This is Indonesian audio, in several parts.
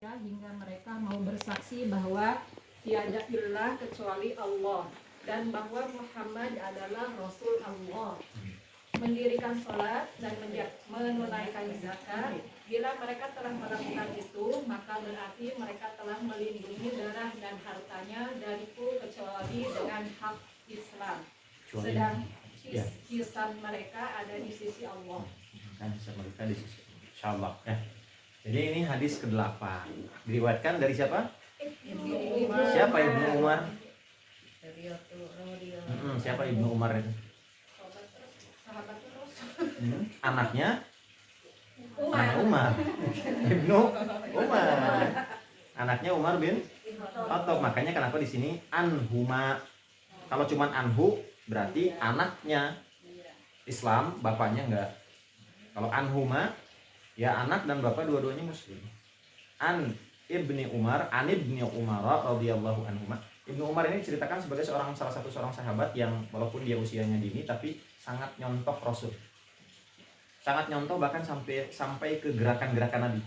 hingga mereka mau bersaksi bahwa tiada ilah kecuali Allah dan bahwa Muhammad adalah Rasul Allah, mendirikan sholat dan menunaikan zakat. Bila mereka telah melakukan itu, maka berarti mereka telah melindungi darah dan hartanya dariku kecuali dengan hak Islam. Sedang hisab mereka ada di sisi Allah. Hisab mereka di sisi Allah. Jadi ini hadis ke-8. Diriwayatkan dari siapa? Siapa Ibnu Umar? Siapa Ibnu Umar itu? Anaknya Umar. Ibnu Umar. Anaknya Umar bin Khattab. Makanya kenapa di sini anhuma. Kalau cuma anhu berarti anaknya Islam, bapaknya enggak. Kalau anhuma ya anak dan bapak dua-duanya muslim. An ibni Umar, an ibni Umar radhiyallahu anhuma. Ibnu Umar ini diceritakan sebagai salah satu sahabat yang walaupun dia usianya dini tapi sangat nyontoh Rasul. Sangat nyontoh bahkan sampai ke gerakan-gerakan Nabi.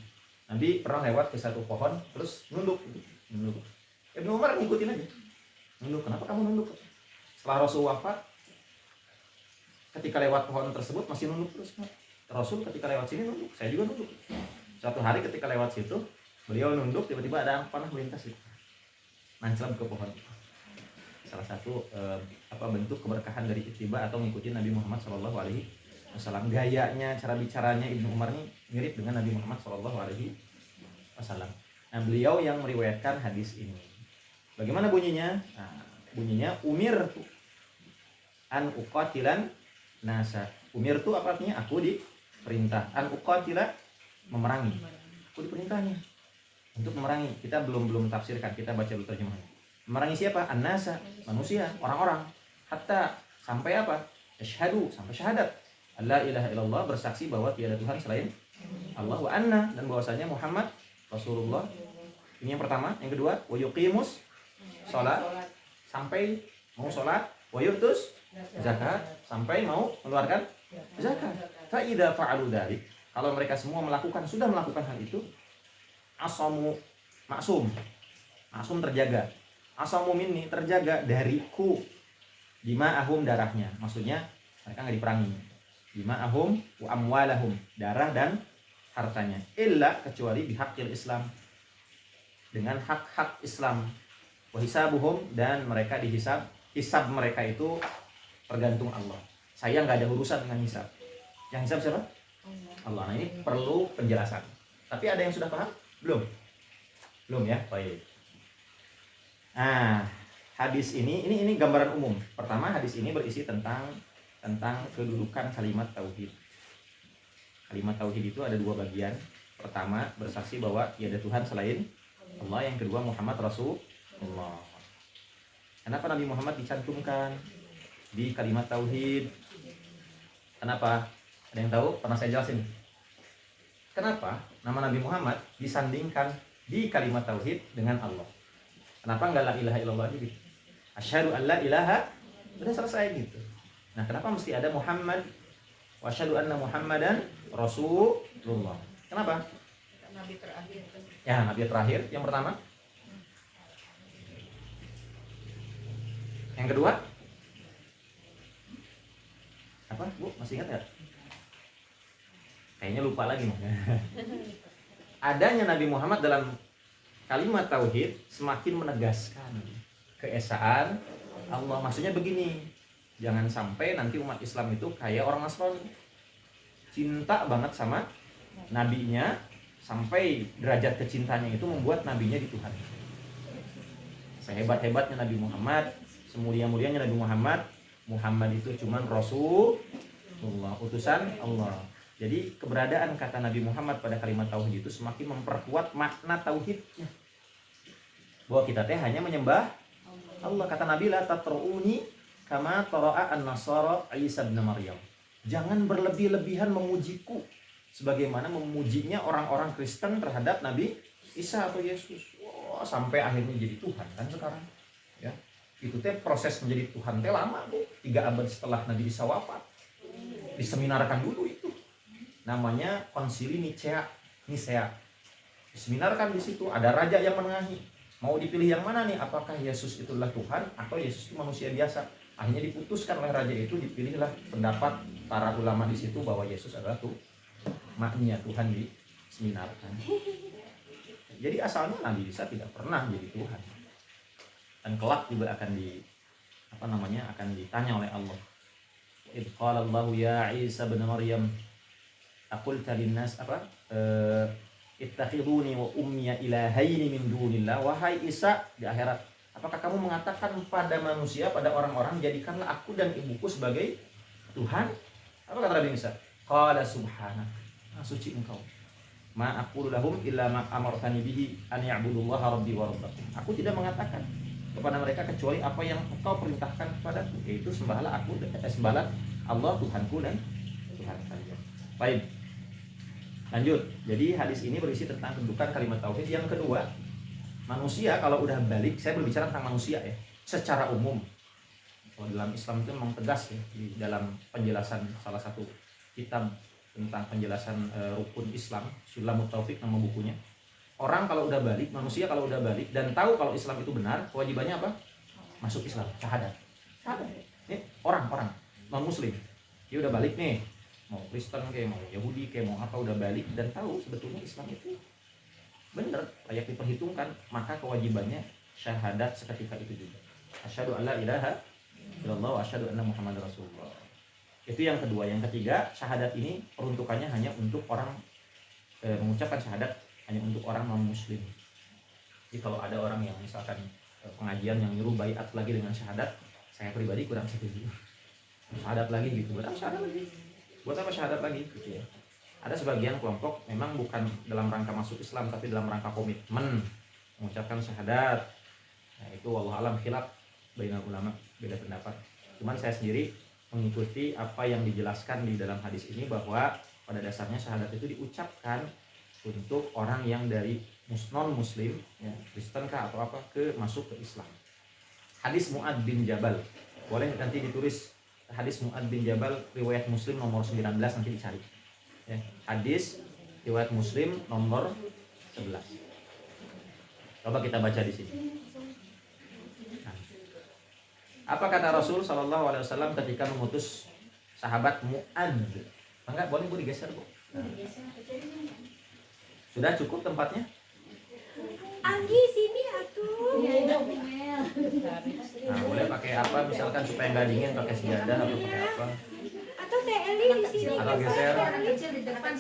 Nabi pernah lewat ke satu pohon terus nunduk. Ibnu Umar ngikutin aja. Nunduk. Kenapa kamu nunduk? Setelah Rasul wafat, ketika lewat pohon tersebut masih nunduk terus. Rasul ketika lewat sini nunduk, saya juga nunduk. Suatu hari ketika lewat situ, beliau nunduk, tiba-tiba ada panah melintas gitu. Nancap ke pohon. Salah satu bentuk keberkahan dari ittiba atau mengikuti Nabi Muhammad SAW. Gayanya, cara bicaranya Ibnu Umar ini mirip dengan Nabi Muhammad SAW. Nah, beliau yang meriwayatkan hadis ini. Bagaimana bunyinya? Nah, bunyinya umirtu an uqatilan nasa. Umirtu apa artinya? Aku diperintah. An uqatila memerangi. Aku diperintahnya untuk memerangi. Kita belum tafsirkan, kita baca dulu terjemahannya. Memerangi siapa? An-nasa, manusia, orang-orang. Hatta sampai apa? Asyhadu, sampai syahadat. La ilaha illallah, bersaksi bahwa tiada Tuhan selain Allah, wa anna, dan bahwasanya Muhammad Rasulullah. Ini yang pertama. Yang kedua, wa yuqimus salat, sampai mau salat, wa yu'tus zakat, sampai mau mengeluarkan zakat. Fa idza fa'alu dzalik, kalau mereka semua sudah melakukan hal itu, asamu maksum terjaga. Asamu minni, terjaga dariku. Dima'ahum, darahnya. Maksudnya mereka enggak diperangi. Dima'ahum wa amwalahum, darah dan hartanya. Illa, kecuali bihaqqil Islam, dengan hak-hak Islam. Wa hisabuhum, dan mereka dihisab. Hisab mereka itu tergantung Allah. Saya nggak ada urusan dengan hisab. Yang hisab siapa? Allah. Nah, ini perlu penjelasan. Tapi ada yang sudah paham? Belum ya? Baik. Nah, hadis ini gambaran umum. Pertama, hadis ini berisi tentang kedudukan kalimat tauhid. Kalimat tauhid itu ada dua bagian. Pertama, bersaksi bahwa tiada Tuhan selain Allah. Yang kedua, Muhammad Rasulullah. Kenapa Nabi Muhammad dicantumkan di kalimat tauhid? Kenapa? Ada yang tahu? Pernah saya jelasin. Kenapa nama Nabi Muhammad disandingkan di kalimat tauhid dengan Allah? Kenapa enggak la ilaha illallah aja gitu? Asyhadu an la ilaha, udah selesai gitu. Nah, kenapa mesti ada Muhammad wa asyhadu anna Muhammadan Rasulullah? Kenapa? Nabi terakhir. Ya, Nabi terakhir yang pertama. Yang kedua? Apa, Bu? Masih ingat nggak? Kayaknya lupa lagi. Adanya Nabi Muhammad dalam kalimat tauhid semakin menegaskan keesaan Allah. Maksudnya begini, jangan sampai nanti umat Islam itu kayak orang Nasrani, cinta banget sama nabinya sampai derajat kecintanya itu membuat nabinya dituhan. Sehebat-hebatnya Nabi Muhammad, semulia-mulianya Nabi Muhammad itu cuman Rasulullah, utusan Allah. Jadi keberadaan kata Nabi Muhammad pada kalimat tauhid itu semakin memperkuat makna tauhidnya. Bahwa kita hanya menyembah Allah. Kata Nabi, la tatruuni kama tara'a an-nasara Isa bin Maryam. Jangan berlebih-lebihan memujiku sebagaimana memujinya orang-orang Kristen terhadap Nabi Isa atau Yesus. Wah, sampai akhirnya jadi Tuhan kan sekarang. Ya. Itu proses menjadi Tuhan lama, Bu. 3 abad setelah Nabi Isa wafat. Diseminarkan dulu itu. Namanya Konsili Nicea. Seminar kan di situ ada raja yang menengahi. Mau dipilih yang mana nih? Apakah Yesus itulah Tuhan atau Yesus itu manusia biasa? Akhirnya diputuskan oleh raja itu, dipilihlah pendapat para ulama di situ bahwa Yesus adalah maknya Tuhan di seminar kan. Jadi asalnya Nabi Isa tidak pernah jadi Tuhan. Dan kelak juga akan akan ditanya oleh Allah. Idz qala Allah ya Isa bin Maryam aqulta linnas ittakhiduni wa ummiya ilahaini min dunillah. Wahai Isa di akhirat, apakah kamu mengatakan pada manusia, pada orang-orang, jadikanlah aku dan ibuku sebagai Tuhan? Apa kata Nabi Isa? Qala subhanak, suci engkau. Ma aqulu lahum illa ma amartani bihi an ya'budullaha rabbi wa rabbakum. Aku tidak mengatakan kepada mereka kecuali apa yang engkau perintahkan kepadaku, yaitu sembahlah sembahlah Allah Tuhanku dan Tuhan kalian. Baik. Lanjut. Jadi hadis ini berisi tentang kedudukan kalimat tauhid. Yang kedua, manusia kalau udah balik, saya berbicara tentang manusia ya, secara umum. Kalau dalam Islam itu memang tegas ya, di dalam penjelasan salah satu kitab tentang penjelasan rukun Islam, Sulamut Taufik nama bukunya. Orang kalau udah balik, manusia kalau udah balik dan tahu kalau Islam itu benar, kewajibannya apa? Masuk Islam, syahadat. Ini orang-orang non muslim, dia udah balik nih, mau Kristen kayak mau Yahudi kayak mau apa, udah balik dan tahu sebetulnya Islam itu benar, layak diperhitungkan, maka kewajibannya syahadat seketika itu juga. Asyhadu alla ilaha illallah wa asyhadu anna Muhammadar Rasulullah. Itu yang kedua. Yang ketiga, syahadat ini peruntukannya hanya untuk orang mengucapkan syahadat hanya untuk orang non muslim. Jadi kalau ada orang yang misalkan pengajian yang nyuruh baiat lagi dengan syahadat, saya pribadi kurang setuju. Syahadat lagi gitu, buat apa syahadat lagi? Buat apa syahadat lagi gitu ya. Ada sebagian kelompok memang bukan dalam rangka masuk Islam tapi dalam rangka komitmen mengucapkan syahadat. Nah, itu wallahu alam khilaf bainal ulama, beda pendapat. Cuman saya sendiri mengikuti apa yang dijelaskan di dalam hadis ini, bahwa pada dasarnya syahadat itu diucapkan untuk orang yang dari non muslim ya, Kristen kah atau apa, masuk ke Islam. Hadis Mu'ad bin Jabal, boleh nanti ditulis hadis Mu'ad bin Jabal riwayat Muslim nomor 19, nanti dicari ya. Hadis riwayat Muslim nomor 11. Coba kita baca di sini. Apa kata Rasul Shallallahu Alaihi Wasallam ketika mengutus sahabat Mu'ad? Enggak, boleh Bu digeser Bu. Sudah cukup tempatnya? Anggi sini atuh. Nah, boleh pakai apa misalkan supaya nggak dingin, pakai sejadah atau pakai apa? Atau Teh Eli di sini. Atau geser. Kecil di depan.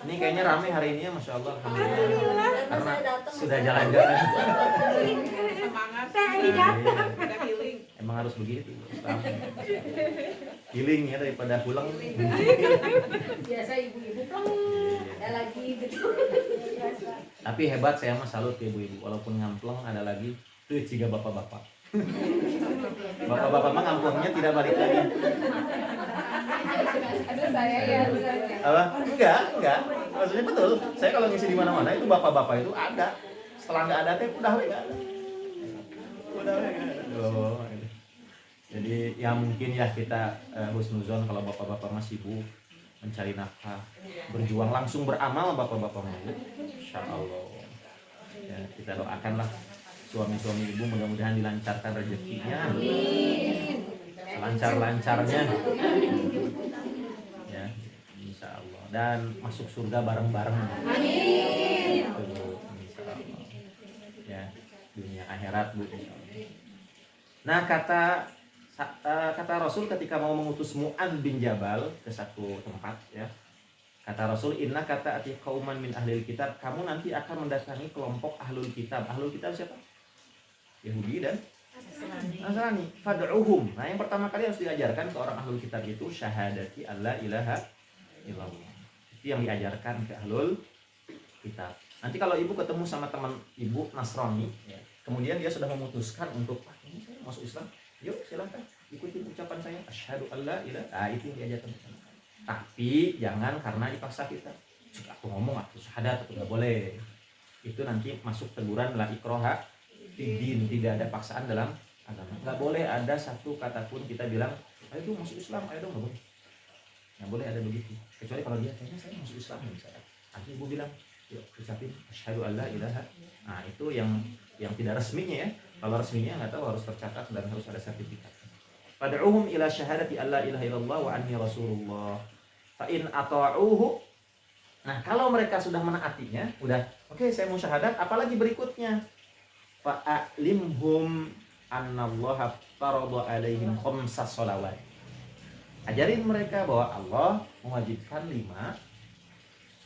Ini kayaknya rame hari ini ya, Masya Allah. Alhamdulillah. Karena sudah jalan-jalan. Teh Eli datang. Emang harus begitu. Healing ya daripada pulang. Biasa ibu-ibu ada lagi gitu. Tapi hebat, saya mah salut ya ibu-ibu. Walaupun ngampleng ada lagi tuh ciga bapak-bapak. Bapak-bapak mah ngamplengnya tidak balik lagi. Ada saya ya. Apa? Enggak. Maksudnya betul. Saya kalau ngisi di mana-mana itu bapak-bapak itu ada. Setelah nggak ada teh udah enggak ada. Udah enggak ada. Oh, gitu. Jadi ya mungkin ya kita husnuzon kalau bapak-bapak masih sibuk mencari nafkah, berjuang langsung beramal bapak-bapak mah. Insyaallah. Ya, kita doakanlah suami-suami ibu mudah-mudahan dilancarkan rezekinya. Lancar-lancarnya. Ya, insyaallah. Dan masuk surga bareng-bareng. Amin. Insyaallah. Ya, dunia akhirat Bu insyaallah. Nah, kata Rasul ketika mau mengutus Mu'ad bin Jabal ke satu tempat ya. Kata Rasul, inna kata ati qauman min ahlil kitab, kamu nanti akan mendatangi kelompok ahlul kitab. Ahlul kitab siapa? Yahudi dan Nasrani. Fad'uhum. Nah, yang pertama kali harus diajarkan ke orang ahlul kitab itu syahadati alla ilaha illallah. Itu yang diajarkan ke ahlul kitab. Nanti kalau ibu ketemu sama teman ibu Nasrani ya, kemudian dia sudah memutuskan untuk ini saya masuk Islam, yuk silahkan ikuti ucapan saya asyhadu alla ilaha. Nah, itu yang diajarkan. Tapi jangan karena dipaksa kita. Aku ngomong aku syahadat, aku nggak boleh. Itu nanti masuk teguran la ikroha fiddin, tidak ada paksaan dalam agama. Nggak boleh ada satu kata pun kita bilang, ayo tuh masuk Islam, ayo dong, nggak boleh. Nggak boleh ada begitu. Kecuali kalau dia kayaknya saya masuk Islam misalnya. Nanti ibu bilang, Yuk ucapin asyhadu alla ilaha. Nah, itu yang tidak resminya ya. Kalau resminya nggak tahu harus tercatat dan harus ada sertifikat. Fad'uhum ila syahadati alla ilaha illallah wa anni rasulullah. Fa in ata'uhu. Nah, kalau mereka sudah menaatinya, udah oke, saya mau syahadat, apalagi berikutnya? Fa'alimhum annallaha farada alaihim khamsas sholawat. Ajarin mereka bahwa Allah mewajibkan 5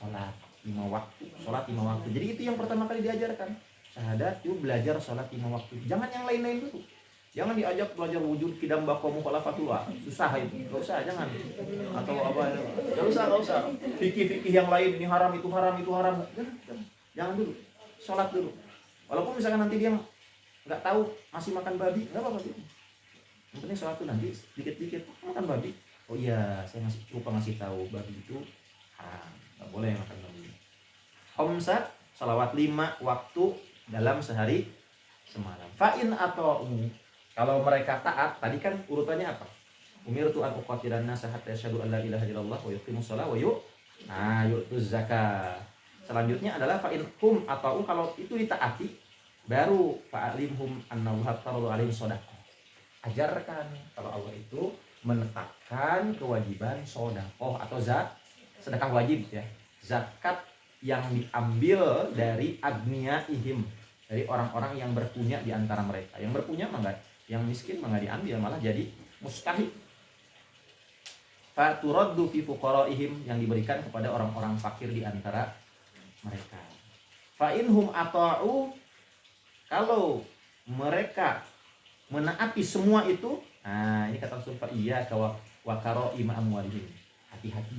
sholat, 5 waktu, sholat 5 waktu. Jadi itu yang pertama kali diajarkan. Syahadat, yuk belajar sholat 5 waktu. Jangan yang lain-lain dulu. Jangan diajak belajar wujud kidam bako mukhalafatullah. Susah itu. Enggak usah, jangan. Atau apa? Enggak usah. Fikih-fikih yang lain, ini haram, itu haram, itu haram. Jangan dulu. Sholat dulu. Walaupun misalkan nanti dia nggak tahu masih makan babi, nggak apa-apa gitu. Yang penting sholat itu nanti dikit-dikit makan babi. Oh iya, saya lupa ngasih tahu babi itu haram, nggak boleh makan babi. Khamsah, salawat 5 waktu dalam sehari semalam. Fa'in atau kalau mereka taat, tadi kan urutannya apa? Umirtu an uqatilan nasa hatta yashhadu an la ilaha illallah wa yuqimus shalah wa yu'tuz zakah. Selanjutnya adalah fa'in hum atau kalau itu ditaati, baru fa'alimhum annallaha farada alaihim shadaqah. Ajarkan kalau Allah itu menetapkan kewajiban sedekah atau sedekah wajib ya, zakat yang diambil dari agniyaihim, dari orang-orang yang berpunya di antara mereka. Yang berpunya mah yang miskin mah nggak diambil, malah jadi mustahil. Faturaddu fi fuqaraihim, yang diberikan kepada orang-orang fakir di antara mereka. Fa inhum ata'u, kalau mereka menaati semua itu, nah ini kata Rasul, fa iya wa karaima amwalihim. Hati-hati.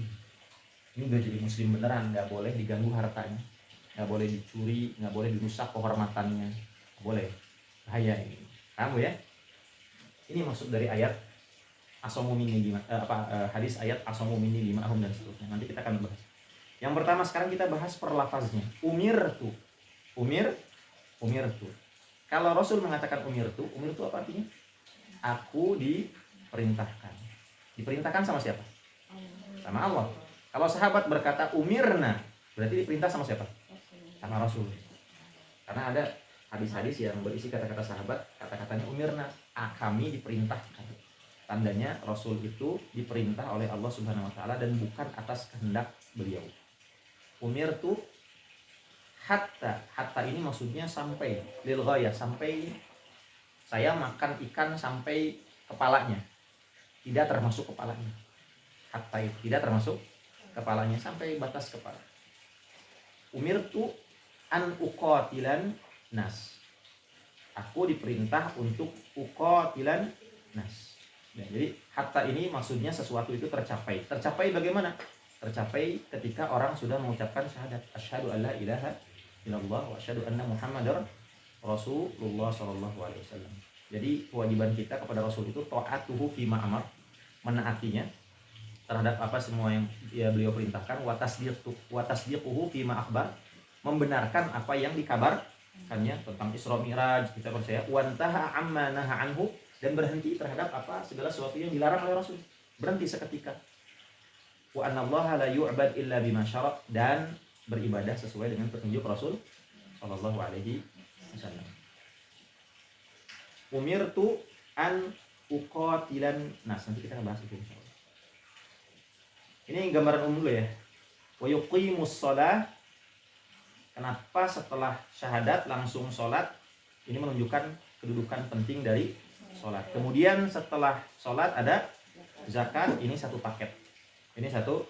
Ini udah jadi muslim beneran, nggak boleh diganggu hartanya, nggak boleh dicuri, nggak boleh dirusak kehormatannya, nggak boleh. Bahaya ini. Kamu ya? Ini maksud dari ayat asomu minni hadis ayat asomu minni lima'ahum dan seterusnya. Nanti kita akan bahas. Yang pertama sekarang kita bahas perlafaznya. Umirtu. Umirtu. Kalau Rasul mengatakan umirtu apa artinya? Aku diperintahkan. Diperintahkan sama siapa? Sama Allah. Kalau sahabat berkata umirna, berarti diperintah sama siapa? Sama Rasul. Karena ada hadis-hadis yang berisi kata-kata sahabat, kata-katanya umirna, kami diperintahkan. Tandanya Rasul itu diperintah oleh Allah Subhanahu wa taala dan bukan atas kehendak beliau. Umirtu hatta ini maksudnya sampai, lil ghayah, sampai saya makan ikan sampai kepalanya, tidak termasuk kepalanya. Hatta itu tidak termasuk kepalanya, sampai batas kepala. Umirtu an uqatilan nas, aku diperintah untuk uqatilan nas. Ya, jadi hatta ini maksudnya sesuatu itu tercapai. Tercapai bagaimana? Tercapai ketika orang sudah mengucapkan syahadat asyhadu alla ilaha illallah wa asyhadu anna muhammadar rasulullah sallallahu alaihi wasallam. Jadi kewajiban kita kepada Rasul itu ta'atuhu fima amar, menaatinya terhadap apa semua yang beliau perintahkan, wa tasdiquhu fima akhbar, membenarkan apa yang dikabarkannya tentang Isra Mi'raj, kita percaya, wa antaha amma naha anhu, dan berhenti terhadap apa segala sesuatu yang dilarang oleh Rasul, berhenti seketika. Wa annallaha la yu'bad illa bima syara', dan beribadah sesuai dengan petunjuk Rasul sallallahu alaihi wasallam. Umirtu an uqatilan nas, nanti kita akan bahas itu insyaallah. Ini gambaran umum dulu ya. Wa yuqimus shalah, kenapa setelah syahadat langsung sholat? Ini menunjukkan kedudukan penting dari sholat. Kemudian setelah sholat ada zakat, ini satu paket. Ini satu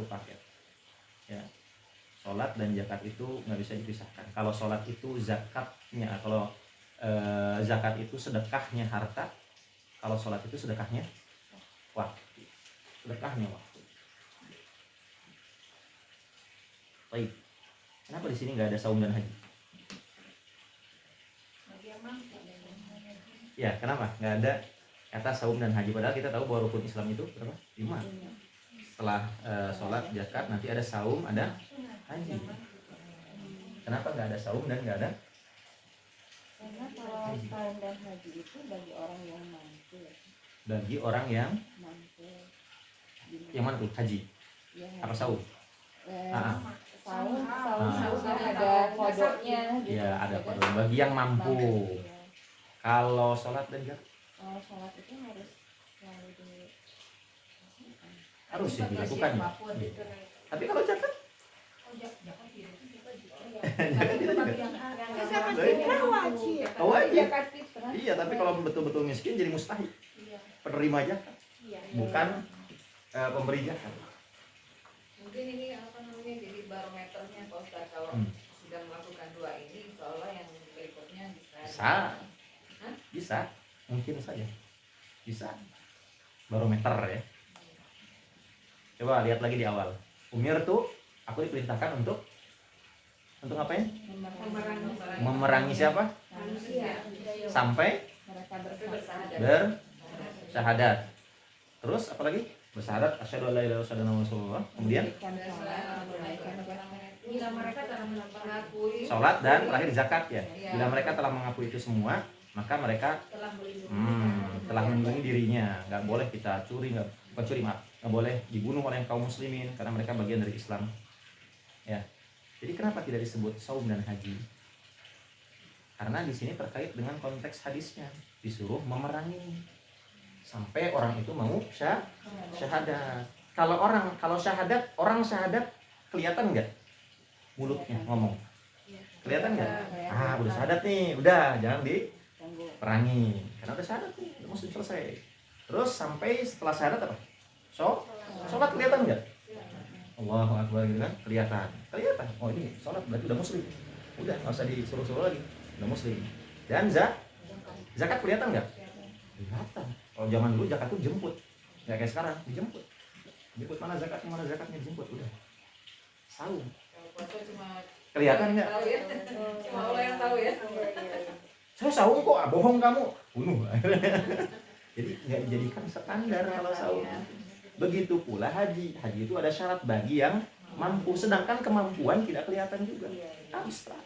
paket. Ya. Sholat dan zakat itu nggak bisa dipisahkan. Kalau sholat itu zakatnya, kalau zakat itu sedekahnya harta, kalau sholat itu sedekahnya waktu. Sedekahnya waktu. Baik. Kenapa di sini nggak ada saum dan haji? Ya, kenapa nggak ada kata saum dan haji? Padahal kita tahu bahwa rukun Islam itu berapa? 5. Setelah sholat, zakat, nanti ada saum, ada haji. Kenapa nggak ada saum dan nggak ada? Karena kalau saum dan haji itu bagi orang yang mampu. Bagi orang yang Mampu. mana tuh? Haji? Ya, Apa saum? saum Ah. kan ada kodoknya gitu. Ya ada kode bagi yang mampu. Iya. Kalau sholat dan zakat Kalau sholat itu harus selalu di harus ya dilakukan ya. Tapi kalau zakat wajib. zakat fitrah. Iya, tapi kalau betul-betul miskin jadi mustahil. Penerima zakat, bukan pemberi zakat. Mungkin ini apa namanya jadi barometernya Pak Ustaz kalau sudah melakukan dua ini insya Allah yang berikutnya Bisa. Bisa, mungkin saja. Bisa. Barometer ya. Coba lihat lagi di awal. Umir tuh aku diperintahkan untuk ngapain? Memerangi siapa? Manusia. Sampai Mereka bersahadat. bersyahadat. Terus apa lagi? Bersyahadat asyhadu an la ilaha illallah wa rasulullah. Kemudian Mendirikan sholat, menunaikan puasa. Bila mereka telah mengakui salat dan terakhir zakat ya. Iya. Bila mereka telah mengakui itu semua, maka mereka telah melindungi telah melindungi dirinya. Nggak boleh kita curi, bukan curi maaf, nggak boleh dibunuh oleh kaum muslimin karena mereka bagian dari Islam. Ya. Jadi kenapa tidak disebut saum dan haji? Karena di sini terkait dengan konteks hadisnya, disuruh memerangi sampai orang itu mau syahadat. Kalau syahadat, orang syahadat kelihatan nggak mulutnya ngomong? Kelihatan nggak? Udah syahadat nih, udah jangan diperangi karena udah syahadat nih, udah muslim selesai. Terus sampai setelah syahadat apa? Sholat kelihatan nggak? Allahu Akbar gitu kan, kelihatan. Oh ini sholat berarti udah muslim. Udah nggak usah disuruh-suruh lagi, udah muslim. Dan zakat kelihatan nggak? Kelihatan. Kalau zaman dulu zakat tuh jemput, nggak kayak sekarang dijemput. Jemput mana zakatnya dijemput udah. Saum. kalau puasa cuma Kelihatan nggak? tahu ya. Cuma Allah yang tahu ya. Saya saum kok, bohong kamu. Bunuh. Jadi nggak dijadikan standar kalau saum. Begitu pula haji. Haji itu ada syarat bagi yang mampu, sedangkan kemampuan tidak kelihatan juga. Abstrak.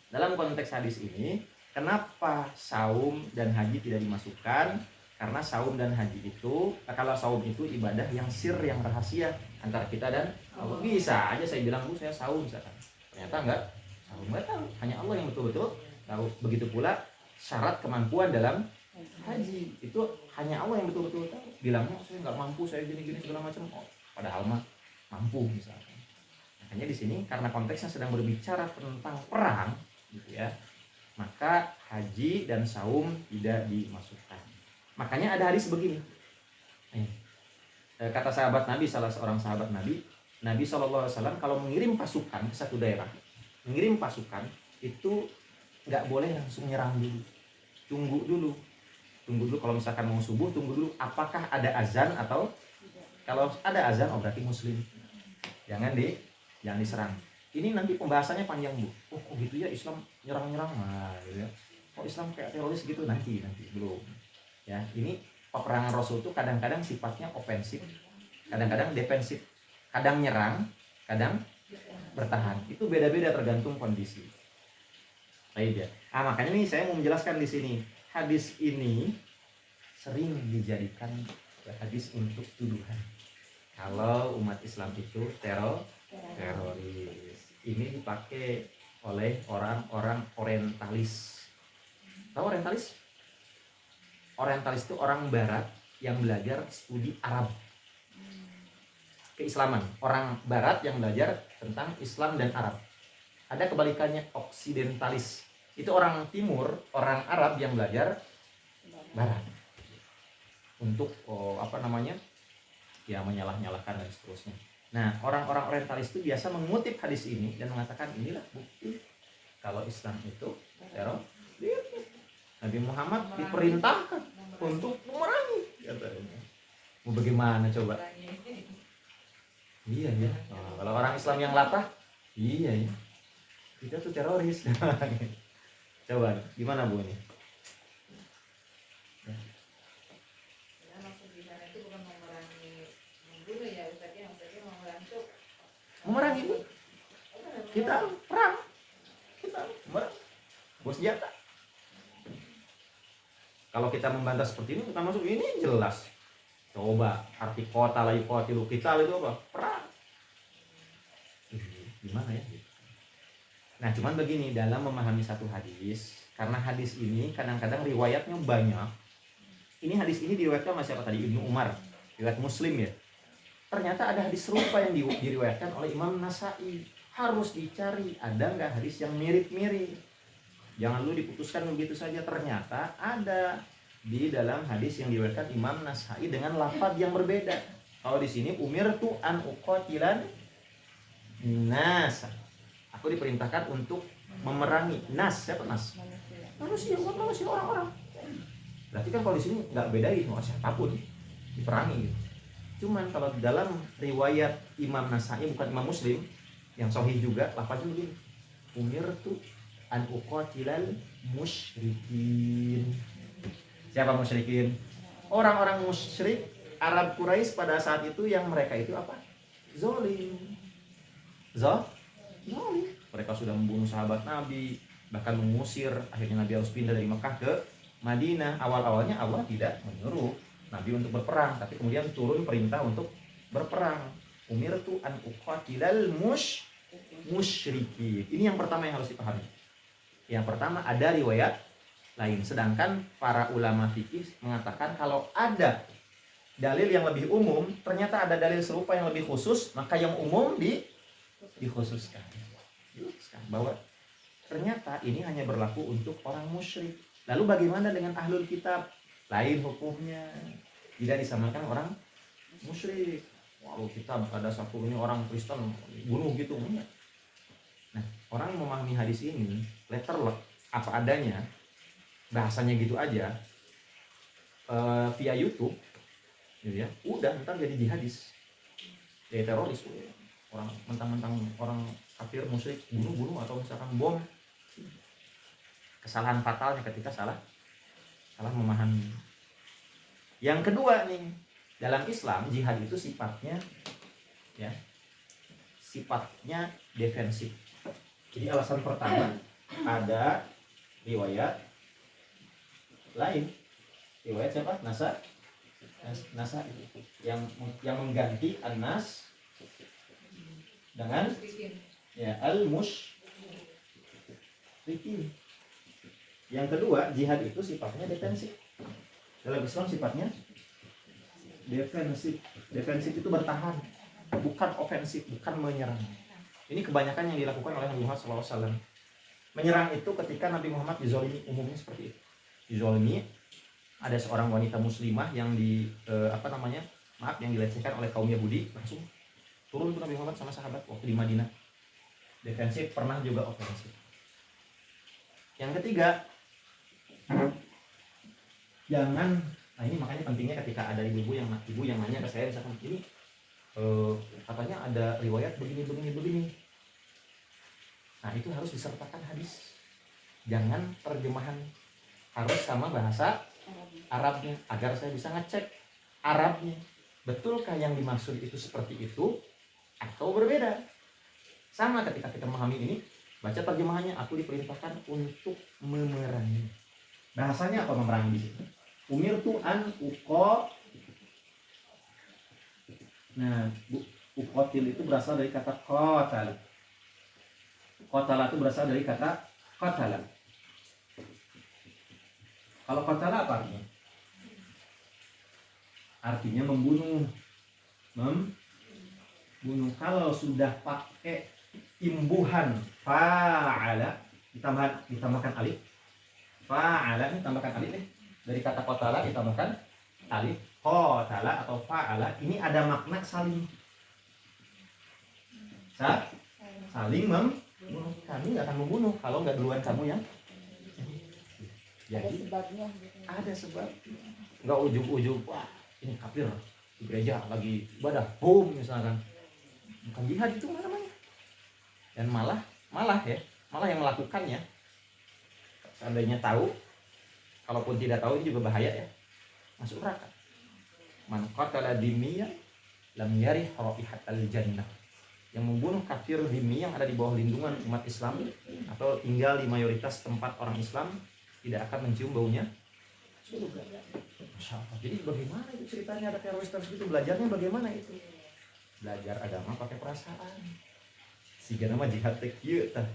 Dalam konteks hadis ini, kenapa saum dan haji tidak dimasukkan? Karena saum dan haji itu, kalau saum itu ibadah yang sir, yang rahasia antara kita dan Allah. Bisa aja saya bilang, Bu, saya saum misalkan. Ternyata enggak, saum enggak tahu. Hanya Allah yang betul-betul tahu. Begitu pula syarat kemampuan dalam haji itu hanya Allah yang betul-betul tahu. Bilangnya saya nggak mampu, saya gini-gini segala macam. Oh, padahal mah mampu misalkan. Makanya di sini karena konteksnya sedang berbicara tentang perang, gitu ya. Maka haji dan saum tidak dimasukkan. Makanya ada hadis begini. Kata sahabat Nabi, salah seorang sahabat Nabi SAW kalau mengirim pasukan ke satu daerah, mengirim pasukan itu nggak boleh langsung nyerang dulu. Tunggu dulu kalau misalkan mau subuh, tunggu dulu apakah ada azan atau kalau ada azan berarti muslim. Jangan diserang. Ini nanti pembahasannya panjang, Bu. Oh, kok gitu ya Islam nyerang-nyerang gitu ya. Oh, Islam kayak teroris gitu nanti belum. Ya, ini peperangan Rasul itu kadang-kadang sifatnya ofensif, kadang-kadang defensif, kadang nyerang, kadang bertahan. Itu beda-beda tergantung kondisi. Baik ya. Makanya nih saya mau menjelaskan di sini. Hadis ini sering dijadikan hadis untuk tuduhan. Kalau umat Islam itu teroris. Ini dipakai oleh orang-orang orientalis. Tahu orientalis? Orientalis itu orang barat yang belajar studi Arab. Keislaman. Orang barat yang belajar tentang Islam dan Arab. Ada kebalikannya oksidentalis. Itu orang timur, orang Arab yang belajar barat. Untuk ya menyalah-nyalahkan dan seterusnya. Nah, orang-orang orientalis itu biasa mengutip hadis ini dan mengatakan inilah bukti kalau Islam itu teror. Nabi Muhammad diperintahkan untuk memerangi, katanya. Mau bagaimana coba? Iya ya. Kalau orang Islam yang latah, iya ya. Kita tuh teroris. Coba gimana Bu ini? Ya, maksud di sana itu bukan memerangi membunuh ya Ustaznya, maksudnya memerangi itu Memerangi Bu. Kita perang. Kita perang. Bos senjata. Kalau kita membantah seperti ini, kita masuk ini jelas. Coba arti kota lagi kota lu kita itu apa? Perang. gimana ya gitu. Nah cuman begini, dalam memahami satu hadis, karena hadis ini kadang-kadang riwayatnya banyak. Ini hadis ini diriwayatkan oleh siapa tadi? Ibnu Umar, riwayat Muslim ya. Ternyata ada hadis serupa yang diriwayatkan oleh Imam Nasai. Harus dicari ada nggak hadis yang mirip-mirip. Jangan lu diputuskan begitu saja. Ternyata ada di dalam hadis yang diriwayatkan Imam Nasai dengan lafaz yang berbeda. Kalau di sini umirtu an uqatilan nas. Aku diperintahkan untuk memerangi nas. Siapa nas? Manusia, manusia orang-orang. Berarti kan kalau di sini nggak bedain mau siapapun diperangi gitu. Cuman kalau dalam riwayat Imam Nasai, bukan Imam Muslim, yang sahih juga, lafaznya begini. Umirtu an uqatilal musyrikin. Siapa musyrikin? Orang-orang musyrik Arab Quraisy pada saat itu, yang mereka itu apa? Zolim. Zolim. Mereka sudah membunuh sahabat Nabi, bahkan mengusir. Akhirnya Nabi harus pindah dari Mekah ke Madinah. Awal-awalnya Allah tidak menyuruh Nabi untuk berperang, tapi kemudian turun perintah untuk berperang. Umirtu an uqatilal musyrikin. Ini yang pertama yang harus dipahami. Yang pertama, ada riwayat lain. Sedangkan para ulama fikih mengatakan kalau ada dalil yang lebih umum, ternyata ada dalil serupa yang lebih khusus, maka yang umum dikhususkan. Bahwa ternyata ini hanya berlaku untuk orang musyrik. Lalu bagaimana dengan ahlul kitab? Lain hukumnya. Tidak disamakan orang musyrik. Walau kita ada satu ini orang Kristen bunuh gitu. Nah, orang memahami hadis ini letter apa adanya, bahasanya gitu aja, via YouTube, gitu ya, udah ntar jadi jihadis, jadi teroris. Orang mentang-mentang orang kafir musyrik bunuh atau misalkan bom. Kesalahan fatalnya ketika salah memahami. Yang kedua nih, dalam Islam jihad itu sifatnya defensif. Jadi alasan pertama, ada riwayat lain. Riwayat siapa? Nasa yang mengganti Anas dengan al-musyrikin. Yang kedua, jihad itu sifatnya defensif. Dalam Islam sifatnya defensif. Defensif itu bertahan, bukan ofensif, bukan menyerang. Ini kebanyakan yang dilakukan oleh Nabi Muhammad SAW. Menyerang itu ketika Nabi Muhammad dizolimi, umumnya seperti itu. Dizolimi, ada seorang wanita muslimah yang yang dilecehkan oleh kaum Yahudi, langsung turun ke Nabi Muhammad sama sahabat waktu di Madinah. Defensif, pernah juga ofensif. Yang ketiga, jangan, nah ini makanya pentingnya ketika ada ibu yang nanya ke saya misalkan ini katanya ada riwayat begini. Nah itu harus disertakan hadis. Jangan terjemahan, harus sama bahasa Arabnya agar saya bisa ngecek Arabnya. Betulkah yang dimaksud itu seperti itu atau berbeda? Sama ketika kita memahami ini, baca terjemahannya, aku diperintahkan untuk memerangi. Bahasanya apa memerangi di situ? Umirtu an uqa. Nah, uqatil itu berasal dari kata qatal. Qatala itu berasal dari kata qatala. Kalau qatala apa artinya? Artinya membunuh. Membunuh. Kalau sudah pakai imbuhan fa'ala, ditambahkan alif. Fa'ala ini tambahkan alif nih. Dari kata qatala ditambahkan alif. Qatala atau fa'ala ini ada makna saling. Saling membunuh. Kami nggak akan membunuh kalau nggak duluan kamu yang. Jadi ada sebab. Nggak ujug-ujug, wah ini kafir di gereja lagi ibadah, boom misalkan. Bukan jihad itu namanya. Dan malah yang melakukannya, seandainya tahu, kalaupun tidak tahu ini juga bahaya ya, masuk neraka. Man qatala dhimmiyan lam yarih raihatal jannah. Yang membunuh kafir dhimmi yang ada di bawah lindungan umat Islam atau tinggal di mayoritas tempat orang Islam tidak akan mencium baunya surga. Masya Allah. Jadi bagaimana itu ceritanya ada teroris itu, belajarnya bagaimana itu? Belajar agama pakai perasaan. Sigana mah jihad teh kieu tah.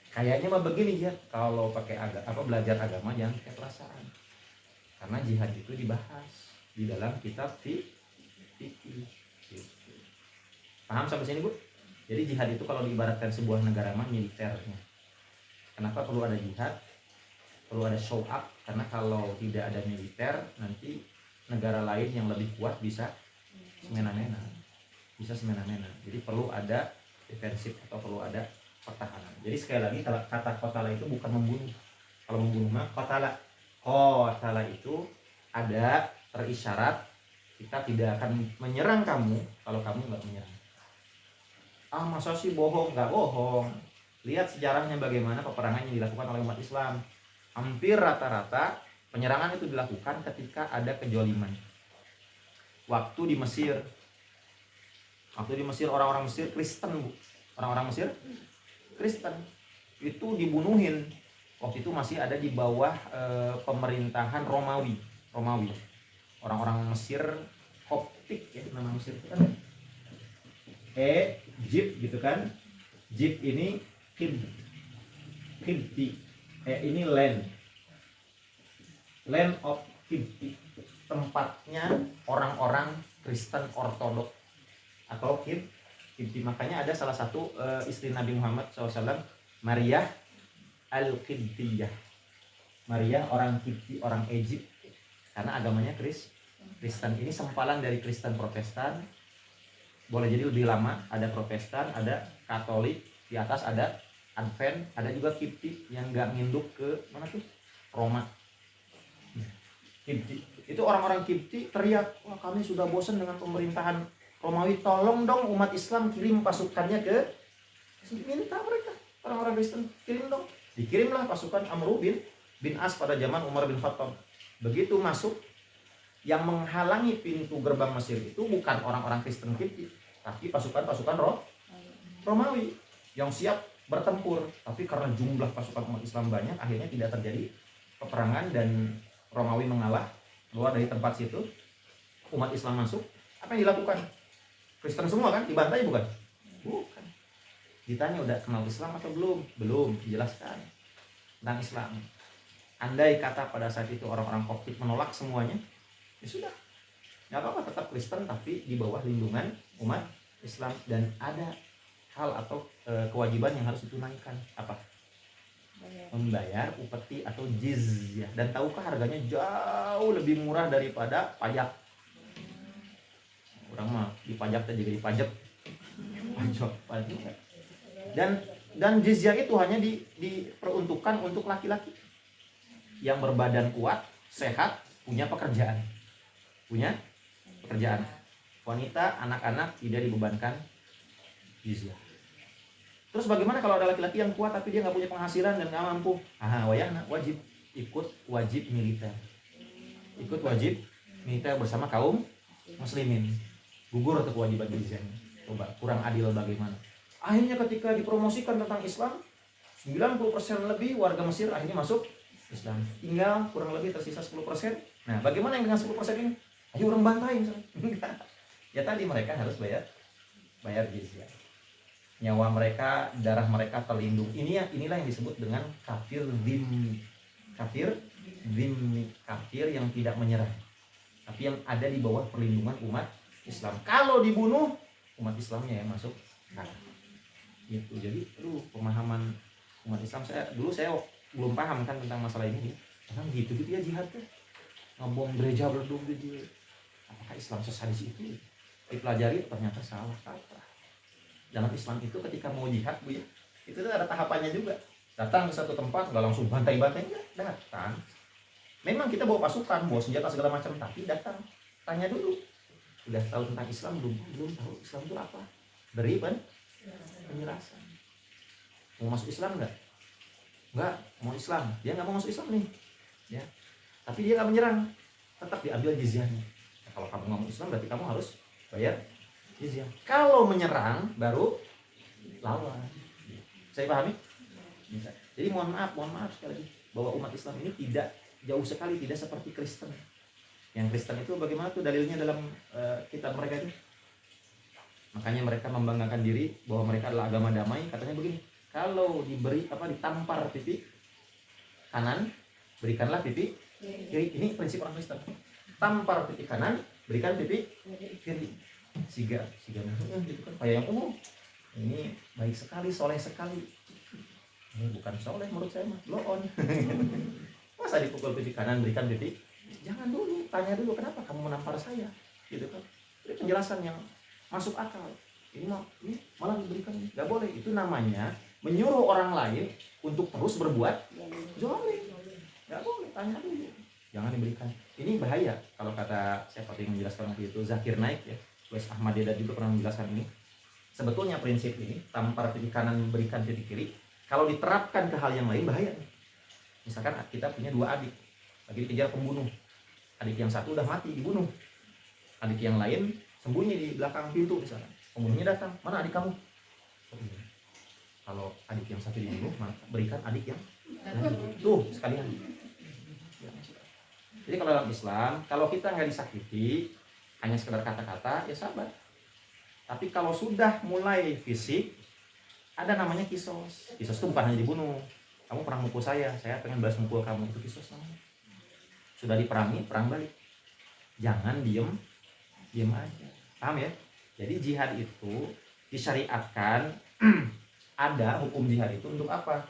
Kayaknya mah begini jihad, kalau pakai belajar agama jangan pakai perasaan. Karena jihad itu dibahas di dalam kitab fikih. Gitu. Paham sampai sini, Bu? Jadi jihad itu kalau diibaratkan sebuah negara mah militernya. Kenapa perlu ada jihad? Perlu ada show up, karena kalau tidak ada militer nanti negara lain yang lebih kuat bisa semena-mena. Jadi perlu ada defensif atau perlu ada pertahanan. Jadi sekali lagi kata qatala itu bukan membunuh. Kalau membunuh mah qatala itu ada terisyarat kita tidak akan menyerang kamu kalau kamu nggak menyerang. Masa sih bohong? Nggak bohong. Lihat sejarahnya bagaimana peperangan yang dilakukan oleh umat Islam. Hampir rata-rata penyerangan itu dilakukan ketika ada kejoliman. Waktu di Mesir orang-orang Mesir Kristen, Bu. Orang-orang Mesir Kristen itu dibunuhin. Waktu itu masih ada di bawah pemerintahan Romawi. Orang-orang Mesir Koptik ya, nama Mesir itu kan. Egypt gitu kan. Egypt ini Kibti. Ini land of Kibti, tempatnya orang-orang Kristen Ortodok atau Kibti. Makanya ada salah satu istri Nabi Muhammad SAW, Maria Al-Kibtiyah. Maria orang Kibti, orang Egypt, karena agamanya Kristen. Ini sempalan dari Kristen Protestan. Boleh jadi lebih lama, ada Protestan, ada Katolik, di atas ada Advent, ada juga Kipti yang nggak nginduk ke mana tuh, Roma. Kipti itu orang-orang Kipti teriak, wah kami sudah bosan dengan pemerintahan Romawi, tolong dong umat Islam kirim pasukannya ke, minta mereka orang-orang Kristen kirim dong. Dikirimlah pasukan Amr bin As pada zaman Umar bin Khattab. Begitu masuk, yang menghalangi pintu gerbang Mesir itu bukan orang-orang Kristen Kipti, tapi pasukan-pasukan Romawi yang siap bertempur. Tapi karena jumlah pasukan umat Islam banyak, akhirnya tidak terjadi peperangan dan Romawi mengalah. Keluar dari tempat situ, umat Islam masuk. Apa yang dilakukan? Kristen semua kan dibantai, bukan? Bukan. Ditanya udah kenal Islam atau belum? Belum, dijelaskan tentang Islam. Andai kata pada saat itu orang-orang Koptik menolak semuanya, ya sudah, nggak apa-apa, tetap Kristen tapi di bawah lindungan umat Islam. Dan ada hal atau kewajiban yang harus ditunaikan. Apa? Membayar upeti atau jizyah. Dan tahukah harganya jauh lebih murah daripada pajak. Orang mah dipajak aja jadi pajak. Dan jizyah itu hanya diperuntukkan untuk laki-laki yang berbadan kuat, sehat, punya pekerjaan. Wanita, anak-anak tidak dibebankan jizyah. Terus bagaimana kalau ada laki-laki yang kuat tapi dia nggak punya penghasilan dan nggak mampu? Wayahna wajib militer. Ikut wajib militer bersama kaum muslimin. Gugur atau kewajiban jizyahnya. Coba kurang adil bagaimana? Akhirnya ketika dipromosikan tentang Islam, 90% lebih warga Mesir akhirnya masuk Islam. Tinggal kurang lebih tersisa 10%. Nah, bagaimana yang dengan 10% ini? Ayo orang bantai misalnya. Ya tadi mereka harus bayar jizyah. Nyawa mereka, darah mereka terlindung. Inilah yang disebut dengan kafir dhimmi. Kafir yang tidak menyerah, tapi yang ada di bawah perlindungan umat Islam. Kalau dibunuh, umat Islamnya yang masuk. Nah, gitu. Jadi pemahaman umat Islam, saya belum paham kan tentang masalah ini. Karena gitu ya jihad tuh. Ngebom gereja berdum gitu. Apakah Islam sesadis itu? Dipelajari ternyata salah kaprah. Dalam Islam itu ketika mau jihad, Bu ya, itu tuh ada tahapannya juga. Datang ke satu tempat nggak langsung bantai-bantai, datang. Memang kita bawa pasukan, bawa senjata segala macam, tapi datang, tanya dulu. Udah tahu tentang Islam belum tahu Islam itu apa? Beri penjelasan. Mau masuk Islam nggak? Nggak mau Islam, dia nggak mau masuk Islam nih, ya. Tapi dia nggak menyerang, tetap diambil jizyahnya. Nah, kalau kamu nggak mau Islam berarti kamu harus bayar jizyah. Kalau menyerang baru lawan. Saya pahami? Bisa. Jadi mohon maaf sekali lagi bahwa umat Islam ini jauh sekali tidak seperti Kristen. Yang Kristen itu bagaimana tuh dalilnya dalam kitab mereka itu? Makanya mereka membanggakan diri bahwa mereka adalah agama damai. Katanya begini, kalau ditampar pipi kanan, berikanlah pipi kiri. Ini prinsip orang Kristen. Tampar pipi kanan, berikan pipi kiri. Siga gitu kan, kayak yang umum. Ini baik sekali, soleh sekali. Ini bukan soleh menurut saya mah, blow on. Masa dipukul pipi kanan, berikan pipi? Jangan dulu, tanya dulu kenapa kamu menampar saya, gitu kan. Ini penjelasan yang masuk akal. Ini malah diberikan, nggak boleh. Itu namanya menyuruh orang lain untuk terus berbuat zalim. Nggak boleh, tanya dulu. Jangan diberikan. Ini bahaya. Kalau kata siapa yang menjelaskan waktu itu, Zakir Naik ya, Wes Ahmad Dedat juga pernah menjelaskan ini. Sebetulnya prinsip ini, tampar pipi kanan berikan pipi kiri, kalau diterapkan ke hal yang lain bahaya. Misalkan kita punya 2 adik, lagi dikejar pembunuh. Adik yang satu udah mati dibunuh. Adik yang lain sembunyi di belakang pintu misalkan. Pembunuhnya datang, mana adik kamu? Kalau adik yang satu dibunuh, maka berikan adik yang tuh sekalian. Jadi kalau dalam Islam, kalau kita nggak disakiti, hanya sekedar kata-kata, ya sabar. Tapi kalau sudah mulai fisik, ada namanya kisos. Kisos itu bukan hanya dibunuh. Kamu pernah mukul saya pengen balas mukul kamu, itu kisos namanya. Sudah diperangi, perang balik. Jangan diem aja. Paham ya? Jadi jihad itu disyariatkan. Ada hukum jihad itu untuk apa?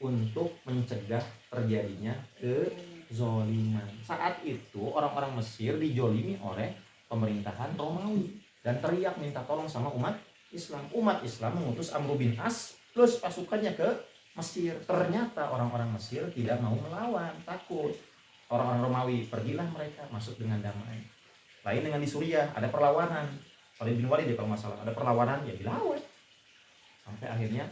Untuk mencegah terjadinya kezoliman. Saat itu orang-orang Mesir dijolimi oleh pemerintahan Romawi dan teriak minta tolong sama umat Islam. Umat Islam mengutus Amr bin As plus pasukannya ke Mesir. Ternyata orang-orang Mesir tidak mau melawan, takut. Orang-orang Romawi, pergilah mereka masuk dengan damai. Lain dengan di Suriah, ada perlawanan. Khalid bin Walid kalau nggak salah, ada perlawanan, ya dilawan. Sampai akhirnya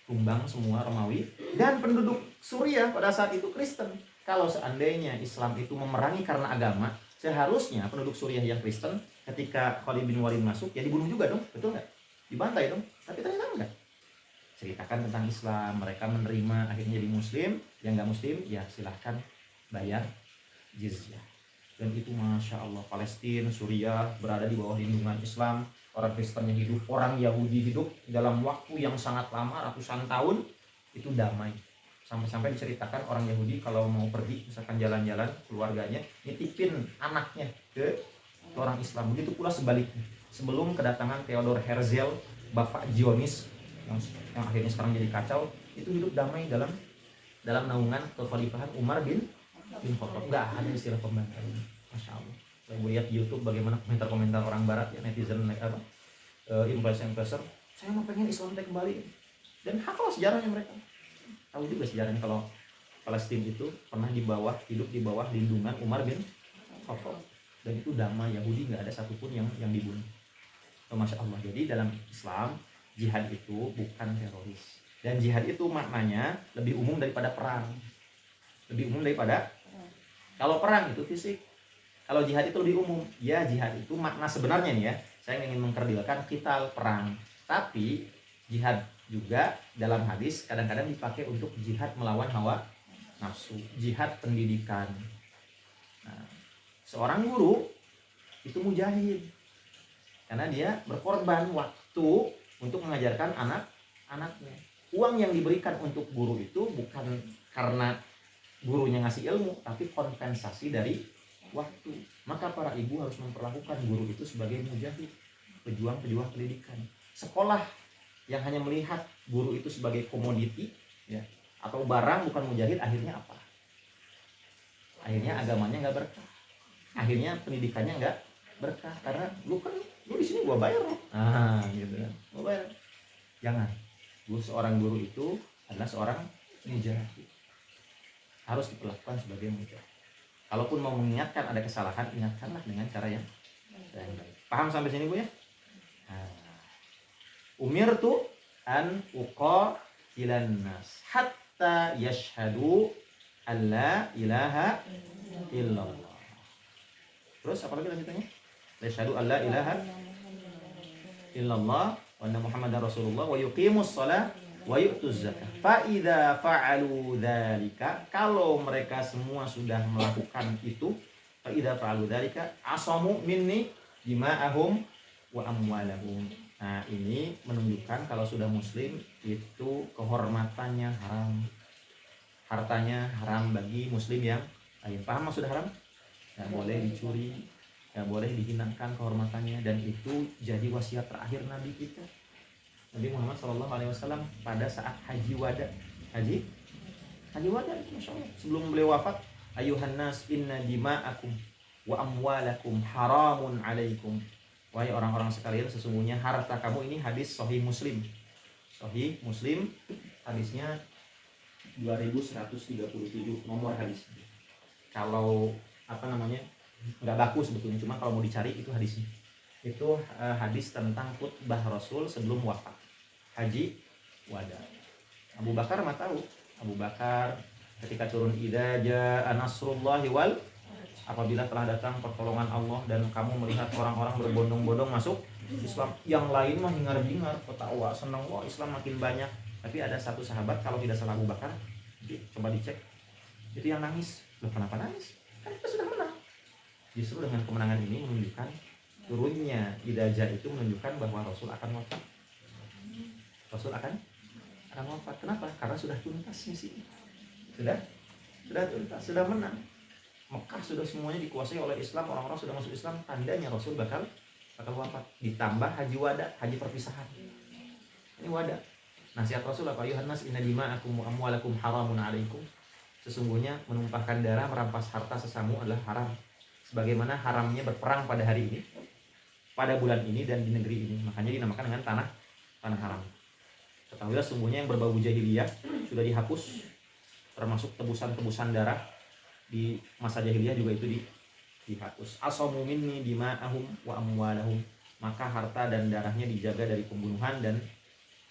tumbang semua Romawi. Dan penduduk Suriah pada saat itu Kristen. Kalau seandainya Islam itu memerangi karena agama, seharusnya penduduk Suriah yang Kristen ketika Khalid bin Walid masuk, ya dibunuh juga dong, betul nggak? Dibantai dong. Tapi ternyata enggak. Ceritakan tentang Islam, mereka menerima, akhirnya jadi Muslim. Yang nggak Muslim, ya silahkan bayar jizyah. Dan itu Masya Allah, Palestina, Suriah berada di bawah lindungan Islam. Orang Kristennya hidup, orang Yahudi hidup dalam waktu yang sangat lama, ratusan tahun, itu damai. Sampai-sampai diceritakan orang Yahudi kalau mau pergi, misalkan jalan-jalan, keluarganya nitipin anaknya ke orang Islam. Begitu pula sebaliknya. Sebelum kedatangan Theodor Herzl, Bapak Zionis, yang akhirnya sekarang jadi kacau, itu hidup damai dalam naungan kekhalifahan Umar bin Khattab. Nggak ada istilah pembantaian. Masya Allah. Saya lihat di YouTube bagaimana komentar-komentar orang Barat ya, netizen influencer. Saya mau pengen Islam kembali. Dan hafal sejarahnya mereka. Tahu juga sejarahnya kalau Palestina itu pernah hidup di bawah lindungan Umar bin Khattab. Dan itu damai, Yahudi nggak ada satupun yang dibunuh. Masya Allah. Jadi dalam Islam jihad itu bukan teroris. Dan jihad itu maknanya lebih umum daripada perang. Lebih umum daripada kalau perang itu fisik. Kalau jihad itu lebih umum. Ya, jihad itu makna sebenarnya nih ya. Saya ingin mengkerdilkan qital, perang. Tapi jihad juga dalam hadis kadang-kadang dipakai untuk jihad melawan hawa nafsu, jihad pendidikan. Nah, seorang guru itu mujahid karena dia berkorban waktu untuk mengajarkan anak-anaknya. Uang yang diberikan untuk guru itu bukan karena gurunya ngasih ilmu, tapi kompensasi dari waktu. Maka para ibu harus memperlakukan guru itu sebagai mujahid, pejuang-pejuang pendidikan. Sekolah yang hanya melihat guru itu sebagai komoditi ya, atau barang bukan mujahid, akhirnya apa? Akhirnya agamanya nggak berkah. Akhirnya pendidikannya nggak berkah karena lu di sini gua bayar loh. Gitu kan. Gua bayar. Jangan. Seorang guru itu adalah seorang mujahid. Harus diperlakukan sebagai mujahid. Kalaupun mau mengingatkan ada kesalahan, ingatkanlah dengan cara yang baik. Paham sampai sini Bu ya? Umirtu an uqatilan nas hatta yashhadu an la ilaha illallah. Terus apa lagi lanjutannya? Yashhadu an la ilaha illallah wa anna Muhammadar Rasulullah wa yuqimus shalah wa yu'tuz zakah. Fa idza fa'alu dzalika, kalau mereka semua sudah melakukan itu, fa idza fa'alu dzalika asamu minni dima'ahum wa amwalahum. Nah, ini menunjukkan kalau sudah muslim itu kehormatannya haram. Hartanya haram bagi muslim yang lain. Paham maksud haram? Nggak boleh dicuri, nggak boleh dihinakan kehormatannya, dan itu jadi wasiat terakhir Nabi kita, Nabi Muhammad SAW pada saat haji wada. Haji wada itu Masya Allah. Sebelum beliau wafat, ayuhan nas inna dima'akum wa amwalakum haramun alaikum. Wahai orang-orang sekalian, sesungguhnya harta kamu, ini hadis Sahih Muslim. Sahih Muslim, hadisnya 2137 nomor hadis. Kalau nggak baku sebetulnya, cuma kalau mau dicari itu hadisnya. Itu hadis tentang khutbah Rasul sebelum wafat, haji wada. Abu Bakar mah tahu. Abu Bakar ketika turun idza jaa nasrullahi wal, apabila telah datang pertolongan Allah dan kamu melihat orang-orang berbondong-bondong masuk Islam. Yang lain mah hingar-bingar, ketawa, senang, wah Islam makin banyak. Tapi ada satu sahabat, kalau tidak salah Abu Bakar, coba dicek, itu yang nangis. Loh, kenapa nangis? Kan kita sudah menang. Justru dengan kemenangan ini menunjukkan turunnya idza itu menunjukkan bahwa Rasul akan wafat. Rasul akan wafat. Kenapa? Karena sudah tuntas misi. Sudah tuntas, sudah menang. Mekah sudah semuanya dikuasai oleh Islam, orang-orang sudah masuk Islam, tandanya Rasul bakal wafat. Ditambah haji wada, haji perpisahan. Ini wada. Nasihat Rasul apa? Ayuhan nas inna dima'akum wa amwalakum haramun alaikum. Sesungguhnya menumpahkan darah, merampas harta sesamu adalah haram. Sebagaimana haramnya berperang pada hari ini, pada bulan ini dan di negeri ini. Makanya dinamakan dengan tanah haram. Ketahuilah sungguhnya yang berbau jahiliyah sudah dihapus, termasuk tebusan-tebusan darah di masa jahiliyah juga itu dihapus. Asamu minni dima'ahum wa amwalahum. Maka harta dan darahnya dijaga dari pembunuhan dan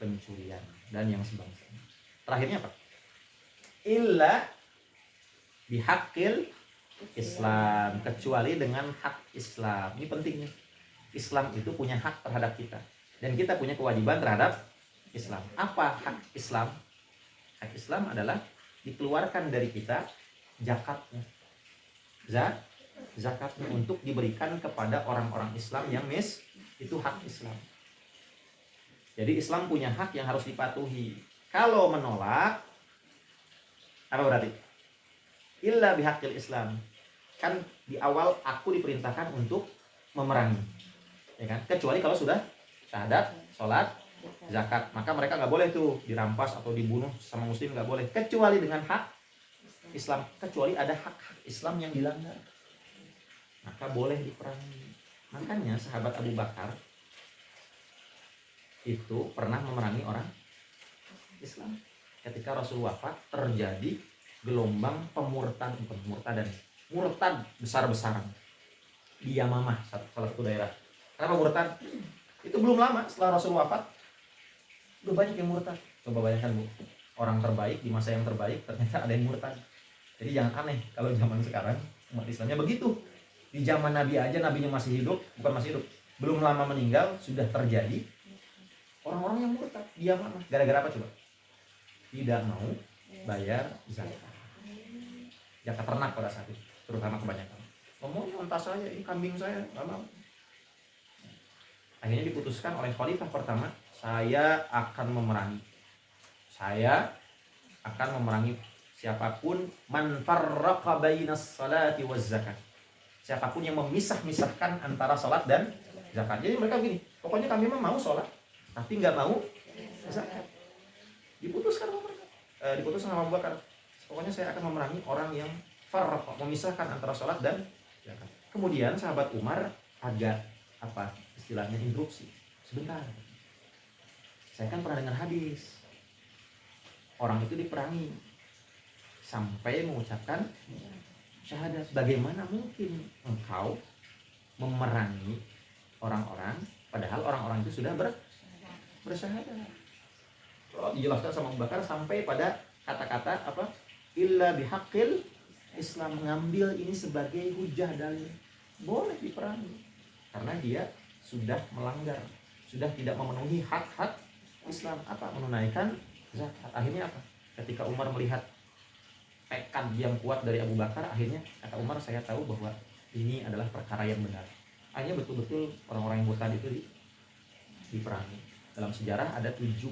pencurian dan yang sebangsanya. Terakhirnya apa? Illa bihaqil Islam, kecuali dengan hak Islam. Ini pentingnya. Islam itu punya hak terhadap kita dan kita punya kewajiban terhadap Islam. Apa hak Islam? Hak Islam adalah dikeluarkan dari kita zakatnya. Zakatnya untuk diberikan kepada orang-orang Islam yang itu hak Islam. Jadi Islam punya hak yang harus dipatuhi. Kalau menolak, apa berarti? Illa bihaqil Islam. Kan di awal aku diperintahkan untuk memerangi, ya kan? Kecuali kalau sudah syahadat, sholat, zakat, maka mereka nggak boleh tuh dirampas atau dibunuh sama muslim, nggak boleh. Kecuali dengan hak Islam. Kecuali ada hak-hak Islam yang dilanggar, maka boleh diperangi. Makanya sahabat Abu Bakar itu pernah memerangi orang Islam. Ketika Rasul wafat, terjadi gelombang murtad besar-besaran di Yamamah, salah satu daerah. Kenapa murtad? Itu belum lama setelah Rasul wafat, udah banyak yang murtad. Coba bayangkan Bu, orang terbaik di masa yang terbaik ternyata ada yang murtad. Jadi jangan aneh kalau zaman sekarang umat Islamnya begitu. Di zaman Nabi aja, nabinya masih hidup, belum lama meninggal sudah terjadi orang-orang yang murtad di Yamamah. Gara-gara apa coba? Tidak mau bayar zakat ternak pada saat itu, terutama kebanyakan. Ngomongnya entah saya, ini kambing saya, nggak mau. Akhirnya diputuskan oleh khalifah pertama, saya akan memerangi siapapun man farraqa bainas salati waz zakat. Siapapun yang memisah-misahkan antara salat dan zakat. Jadi mereka gini, pokoknya kami mau salat, tapi nggak mau zakat. Diputuskan sama Abu Bakar. Pokoknya saya akan memerangi orang yang farraqa, memisahkan antara salat dan zakat. Kemudian sahabat Umar agak istilahnya interupsi. Sebentar. Saya kan pernah dengar hadis. Orang itu diperangi sampai mengucapkan syahadat. Bagaimana mungkin engkau memerangi orang-orang padahal orang-orang itu sudah bersyahadat? Dijelaskan sama Abu Bakar sampai pada kata-kata illa bihaqil Islam, mengambil ini sebagai hujah dalil. Boleh diperangi karena dia sudah melanggar, sudah tidak memenuhi hak-hak Islam, menunaikan zakat. Akhirnya ketika Umar melihat tekad yang kuat dari Abu Bakar, akhirnya kata Umar, saya tahu bahwa ini adalah perkara yang benar. Hanya betul-betul orang-orang yang murtad itu diperangi. Dalam sejarah ada 70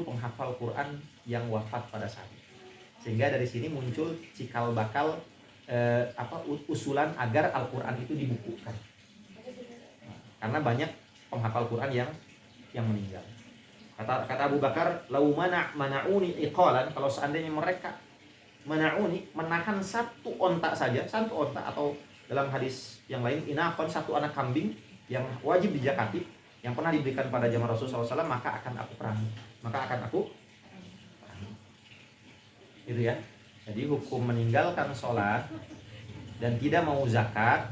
penghafal Quran yang wafat pada saat itu. Sehingga dari sini muncul cikal bakal usulan agar Al-Quran itu dibukukan. Karena banyak penghafal Quran yang meninggal. Kata Abu Bakar, lau mana'uni iqalan, kalau seandainya mereka menahan satu onta saja, satu onta, atau dalam hadis yang lain inaqon, satu anak kambing yang wajib dijakati yang pernah diberikan pada zaman Rasulullah SAW, maka akan aku perangi. Itu ya. Jadi hukum meninggalkan sholat dan tidak mau zakat,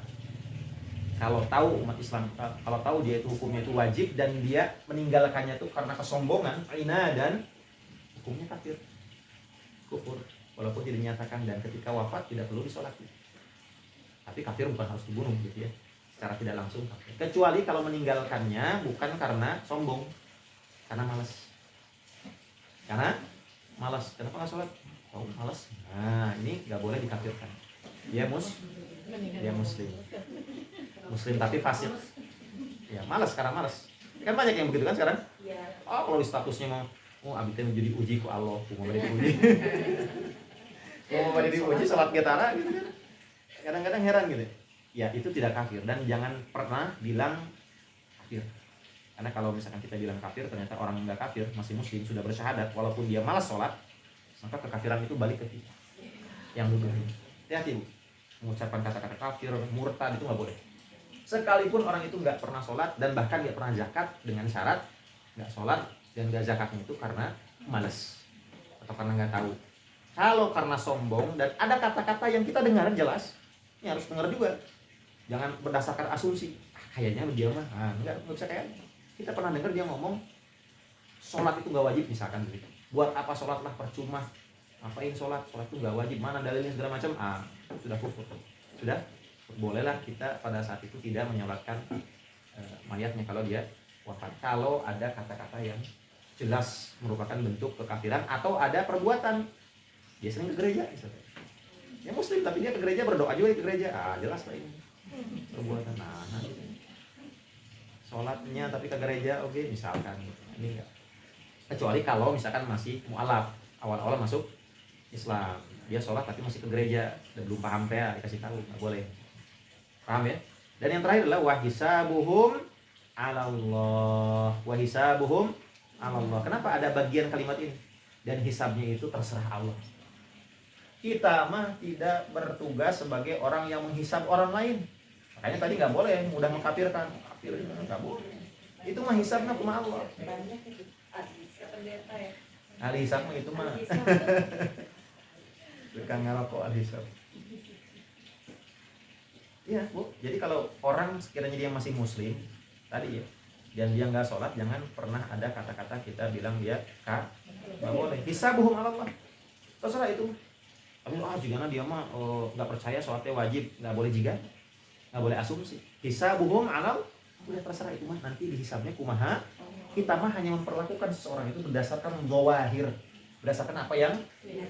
kalau tahu umat Islam, kalau tahu dia itu hukumnya itu wajib dan dia meninggalkannya itu karena kesombongan, dan hukumnya kafir, kufur, walaupun tidak dinyatakan, dan ketika wafat tidak perlu disolati. Tapi kafir bukan harus dibunuh gitu ya, secara tidak langsung kafir. Kecuali kalau meninggalkannya bukan karena sombong, karena malas. Kenapa nggak sholat? Oh malas. Nah ini nggak boleh dikafirkan. Dia muslim tapi fasik. Ya malas karena malas. Kan banyak yang begitu kan sekarang. Oh kalau statusnya mau abitnya menjadi uji ku Allah, mau diuji. Mau diuji salat getara gitu kan. Kadang-kadang heran gitu. Ya itu tidak kafir, dan jangan pernah bilang kafir. Karena kalau misalkan kita bilang kafir, ternyata orang yang nggak kafir, masih muslim, sudah bersyahadat, walaupun dia malas sholat, maka kekafiran itu balik ke kita yang dulu. Hati-hati Bu, mengucapkan kata-kata kafir, murtad itu nggak boleh. Sekalipun orang itu nggak pernah sholat dan bahkan nggak pernah zakat, dengan syarat nggak sholat dan nggak zakatnya itu karena malas atau karena nggak tahu. Kalau karena sombong dan ada kata-kata yang kita dengar jelas, ini harus dengar juga. Jangan berdasarkan asumsi. Kayaknya dia mah, nggak bisa kayak. Kita pernah dengar dia ngomong sholat itu nggak wajib misalkan gitu. Buat apa sholat lah, percuma. Ngapain sholat? Sholat itu nggak wajib. Mana dalilnya segala macam? Sudah kufur. Sudah bolehlah kita pada saat itu tidak menyolatkan mayatnya kalau dia wafat. Kalau ada kata-kata yang jelas merupakan bentuk kekafiran atau ada perbuatan. Dia sering ke gereja misalnya. Ya muslim tapi dia ke gereja, berdoa juga ke gereja. Jelas lah ini perbuatan. Sholatnya tapi ke gereja, oke, misalkan ini enggak. Kecuali kalau misalkan masih mu'alaf, awal-awal masuk Islam, dia sholat tapi masih ke gereja dan belum paham dikasih tahu, nggak boleh. Paham ya? Dan yang terakhir adalah wahisabuhum 'alallah. Wahisabuhum 'alallah. Kenapa ada bagian kalimat ini? Dan hisabnya itu terserah Allah. Kita mah tidak bertugas sebagai orang yang menghisab orang lain. Makanya tadi nggak boleh mudah mengkafirkan. Kafir nggak boleh. Itu mah hisabnya cuma Allah. Al-hisab mah itu mah. Tukang ngerokok al-hisab. Iya Bu. Jadi kalau orang sekiranya dia masih muslim tadi ya, dan dia nggak sholat, jangan pernah ada kata-kata kita bilang dia nggak boleh. Hisabuhum 'alallah. Terserah itu. Tapi jika dia mah nggak percaya sholatnya wajib, nggak boleh juga, nggak boleh asumsi. Hisabuhum 'alal, udah terserah itu mah nanti dihisabnya kumaha. Kita mah hanya memperlakukan seseorang itu berdasarkan dhawahir, berdasarkan apa yang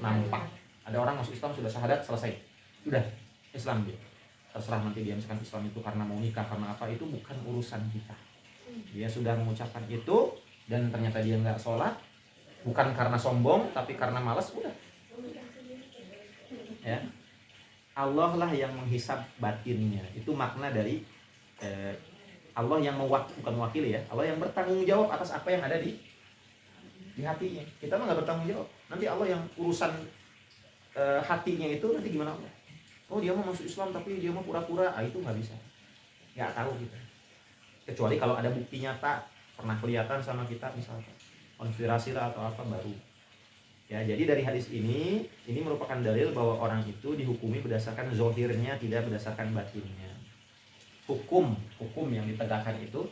nampak. Ada orang masuk Islam sudah syahadat selesai, sudah Islam dia. Terserah nanti dia misalkan Islam itu karena mau nikah karena apa, itu bukan urusan kita. Dia sudah mengucapkan itu dan ternyata dia nggak sholat, bukan karena sombong tapi karena malas, udah. Ya, Allah lah yang menghisab batinnya. Itu makna dari Allah yang bukan mewakili ya. Allah yang bertanggung jawab atas apa yang ada di hatinya. Kita mah nggak bertanggung jawab. Nanti Allah yang urusan hatinya itu nanti gimana Allah? Oh dia mau masuk Islam tapi dia mau pura-pura, itu nggak bisa. Nggak tahu kita. Kecuali kalau ada bukti nyata pernah kelihatan sama kita misalkan konspirasi lah atau apa baru. Ya, jadi dari hadis ini merupakan dalil bahwa orang itu dihukumi berdasarkan zohirnya, tidak berdasarkan batinnya. Hukum yang ditegakkan itu,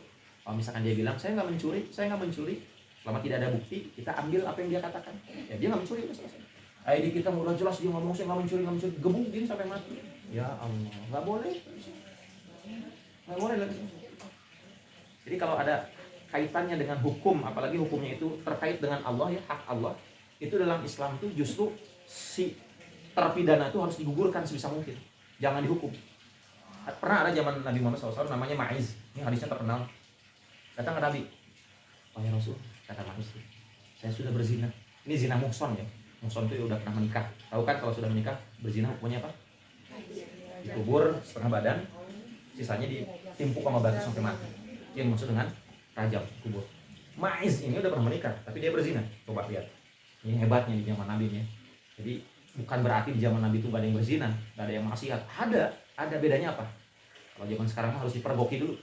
kalau misalkan dia bilang saya nggak mencuri, selama tidak ada bukti, kita ambil apa yang dia katakan. Ya dia nggak mencuri, selesai. ID kita udah jelas dia ngomong saya nggak mencuri, gebukin sampai mati. Ya Allah, nggak boleh lagi. Jadi kalau ada kaitannya dengan hukum, apalagi hukumnya itu terkait dengan Allah ya, hak Allah. Itu dalam Islam itu justru si terpidana itu harus digugurkan sebisa mungkin, jangan dihukum. Pernah ada zaman Nabi Muhammad SAW namanya Ma'iz. Ini hadisnya terkenal. Datang ke Nabi. Wahai Rasul, kata Ma'iz, saya sudah berzina. Ini zina muhson ya. Muhson itu udah pernah menikah. Tahu kan kalau sudah menikah berzina hukumnya apa? Dikubur setengah badan, sisanya ditimpuk sama batu sampai mati. Itu yang maksud dengan rajam, kubur. Ma'iz ini udah pernah menikah, tapi dia berzina. Coba lihat. Ini hebatnya di zaman Nabi nya. Jadi bukan berarti di zaman Nabi itu gak ada yang berzina, gak ada yang maksiat. Ada bedanya apa? Kalau zaman sekarang harus dipergoki dulu,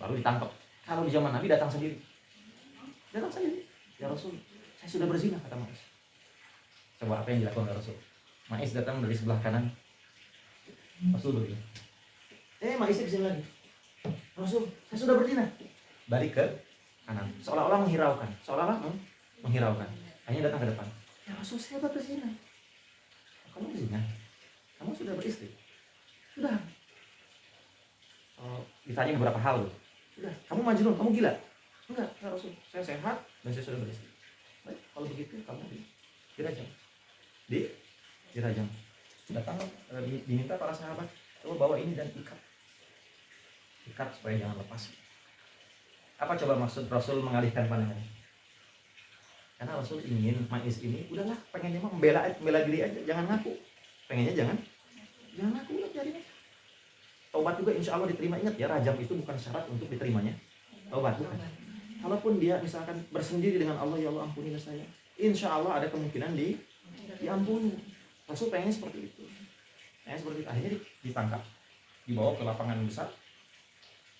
baru ditangkap. Kalau di zaman Nabi datang sendiri. Datang sendiri. Ya Rasul, saya sudah berzina, kata Ma'iz. Coba apa yang dilakukan oleh Rasul? Ma'iz datang dari sebelah kanan. Rasul begini. Ma'iz di sini lagi. Rasul, saya sudah berzina. Balik ke kanan. Seolah-olah menghiraukan. Akhirnya datang ke depan. Ya Rasul, saya berzina. Kamu berzina? Kamu sudah beristri? Sudah. Ditanya beberapa hal loh. Sudah. Kamu majnun, kamu gila? Enggak, ya Rasul. Saya sehat dan saya sudah beristri. Baik, kalau begitu kamu dirajam. Dirajam. Datang diminta para sahabat, coba bawa ini dan ikat supaya jangan lepas. Apa coba maksud Rasul mengalihkan pandangan? Karena Rasul ingin Ma'iz ini udahlah, pengennya mah membela diri aja, jangan ngaku. Pengennya jangan ngaku, udah biarin aja. Taubat juga insya Allah diterima. Ingat ya, rajam itu bukan syarat untuk diterimanya taubat, bukan. Kalaupun dia misalkan bersendiri dengan Allah, ya Allah ampunilah saya, insya Allah ada kemungkinan diampuni. Rasul pengennya seperti itu. Akhirnya ditangkap, dibawa ke lapangan besar.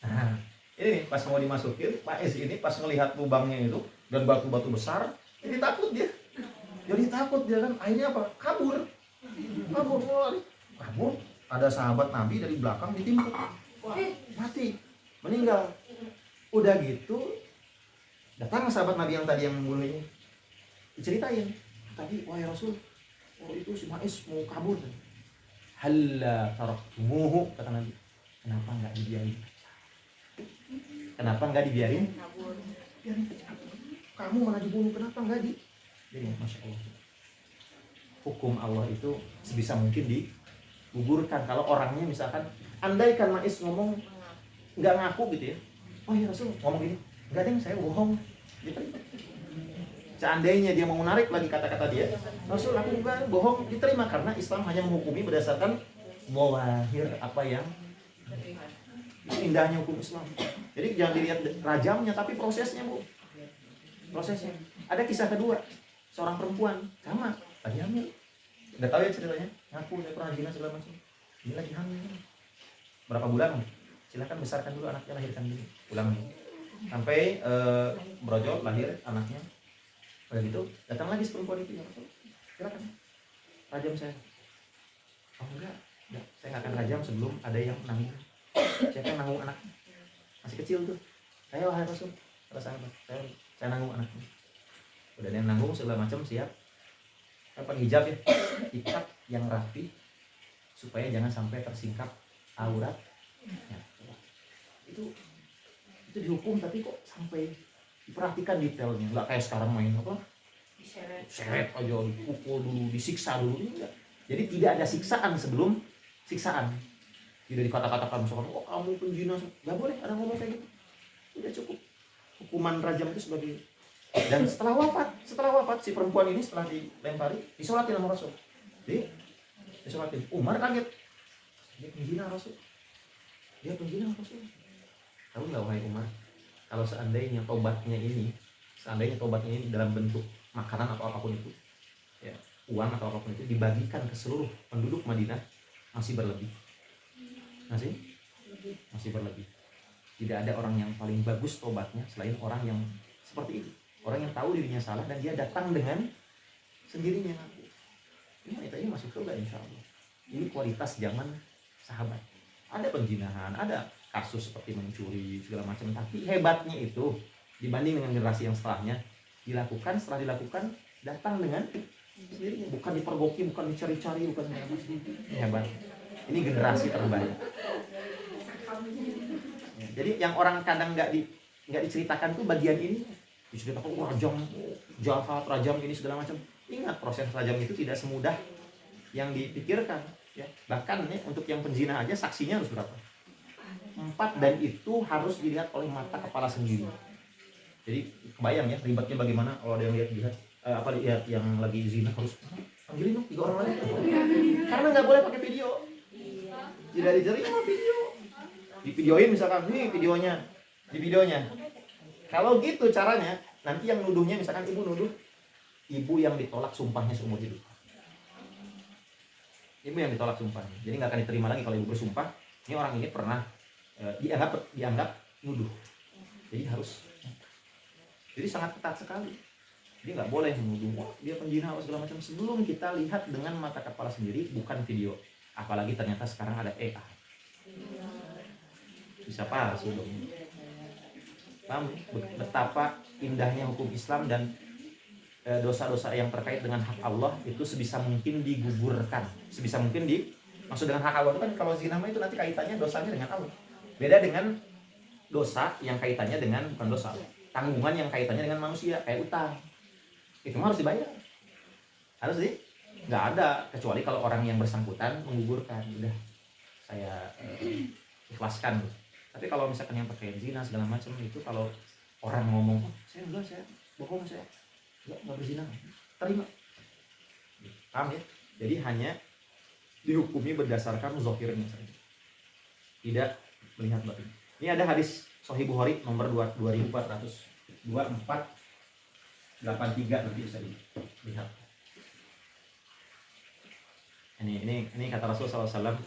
Nah, ini pas mau dimasukin, Ma'iz ini pas ngelihat lubangnya itu dan batu-batu besar, jadi takut dia. Kan, akhirnya apa? Kabur. Ada sahabat Nabi dari belakang ditimpuk. Mati, meninggal. Udah gitu, datang sahabat Nabi yang tadi yang membunuhnya, diceritain. Tadi, wahai Rasul, itu si Ma'iz mau kabur. Halla taraktumuhu, kata Nabi. Kenapa nggak dibiarin? Biarin kamu mana dibunuh, kenapa nggak di? Jadi masya Allah, hukum Allah itu sebisa mungkin digugurkan. Kalau orangnya misalkan, andaikan Ma'iz ngomong nggak ngaku gitu ya, oh ya Rasul ngomong gini, nggak deh saya bohong, diterima. Seandainya dia mau menarik lagi kata-kata dia, Rasul aku enggak bohong, diterima. Karena Islam hanya menghukumi berdasarkan zahir, apa yang indahnya hukum Islam. Jadi jangan dilihat rajamnya, tapi prosesnya, Bu. Prosesnya. Ada kisah kedua, seorang perempuan sama lagi hamil. Udah tahu ya ceritanya, ngaku saya pernah zina segala macam. Ini lagi hamil. Berapa bulan? Silakan besarkan dulu anaknya, lahirkan dulu. Pulang sampai brojol lahir anaknya. Udah gitu, datang lagi perempuan itu, ya Rasul, silakan rajam saya. Oh enggak, saya nggak akan rajam sebelum ada yang nanggung. Siapa yang nanggung anaknya? Masih kecil tuh. Saya, wahai Rasul, saya nanggung anaknya. Udah dia nanggung segala macam, siap. Apa hijab ya? Ikat yang rapi supaya jangan sampai tersingkap aurat. Ya, itu dihukum, tapi kok sampai diperhatikan detailnya, nggak kayak sekarang main apa seret aja, dipukul dulu, disiksa dulu, enggak. Jadi tidak ada siksaan sebelum siksaan. Tidak dikata-katakan misalkan, oh kamu penjina, nggak boleh ada ngomong kayak gitu. Udah cukup hukuman rajam itu sebagai. Dan setelah wafat si perempuan ini, setelah dilempari, disolatin sama Rasul. Disolatin. Umar kaget, dia penjina Rasul. Tahu nggak wahai Umar, kalau seandainya tobatnya ini dalam bentuk makanan atau apapun itu, ya, uang atau apapun itu dibagikan ke seluruh penduduk Madinah, masih berlebih. Tidak ada orang yang paling bagus tobatnya selain orang yang seperti itu, orang yang tahu dirinya salah dan dia datang dengan sendirinya ngaku. Ini masuk surga insya Allah. Ini kualitas zaman sahabat. Ada penjinahan, ada kasus seperti mencuri segala macam, tapi hebatnya itu dibanding dengan generasi yang setelah dilakukan datang dengan sendirinya, bukan dipergoki, bukan dicari-cari, bukan segala macam. Ini hebat. Ini generasi terbaik. Ya, jadi yang orang kadang nggak diceritakan tuh bagian ini, diceritakan rajam, jahat, rajam ini segala macam. Ingat, proses rajam itu tidak semudah yang dipikirkan. Ya, bahkan nih untuk yang penzina aja saksinya harus berapa? 4, dan itu harus dilihat oleh mata kepala sendiri. Jadi kebayang ya ribetnya bagaimana kalau ada yang lihat yang lagi zina harus panggilin dong 3 orang lagi. Karena nggak boleh pakai video. Tidak diterima video. Di videoin misalkan, nih videonya. Di videonya. Kalau gitu caranya, nanti yang nuduhnya misalkan ibu nuduh ibu yang ditolak sumpahnya seumur hidup. Ibu yang ditolak sumpahnya. Jadi nggak akan diterima lagi kalau ibu bersumpah, ini orang ini pernah dianggap nuduh. Jadi sangat ketat sekali. Jadi nggak boleh menuduh dia penjina atau segala macam sebelum kita lihat dengan mata kepala sendiri, bukan video. Apalagi ternyata sekarang ada AI. Bisa palsu dong. Paham? Betapa indahnya hukum Islam dan dosa-dosa yang terkait dengan hak Allah itu sebisa mungkin digugurkan, sebisa mungkin maksud dengan hak Allah itu kan kalau zina itu nanti kaitannya dosanya dengan Allah. Beda dengan dosa yang kaitannya dengan bukan dosa, tanggungan yang kaitannya dengan manusia kayak utang. Itu harus dibayar. Harus nggak ada kecuali kalau orang yang bersangkutan menggugurkan, udah saya ikhlaskan. Tapi kalau misalkan yang terkait zina segala macam itu kalau orang ngomong, saya bohong saya. Nggak berzina, terima. Paham ya? Jadi hanya dihukumi berdasarkan zahirnya saja, tidak melihat batin. Ini ada hadis Sahih Bukhari nomor 2483 nanti bisa dilihat. Ini kata Rasulullah SAW,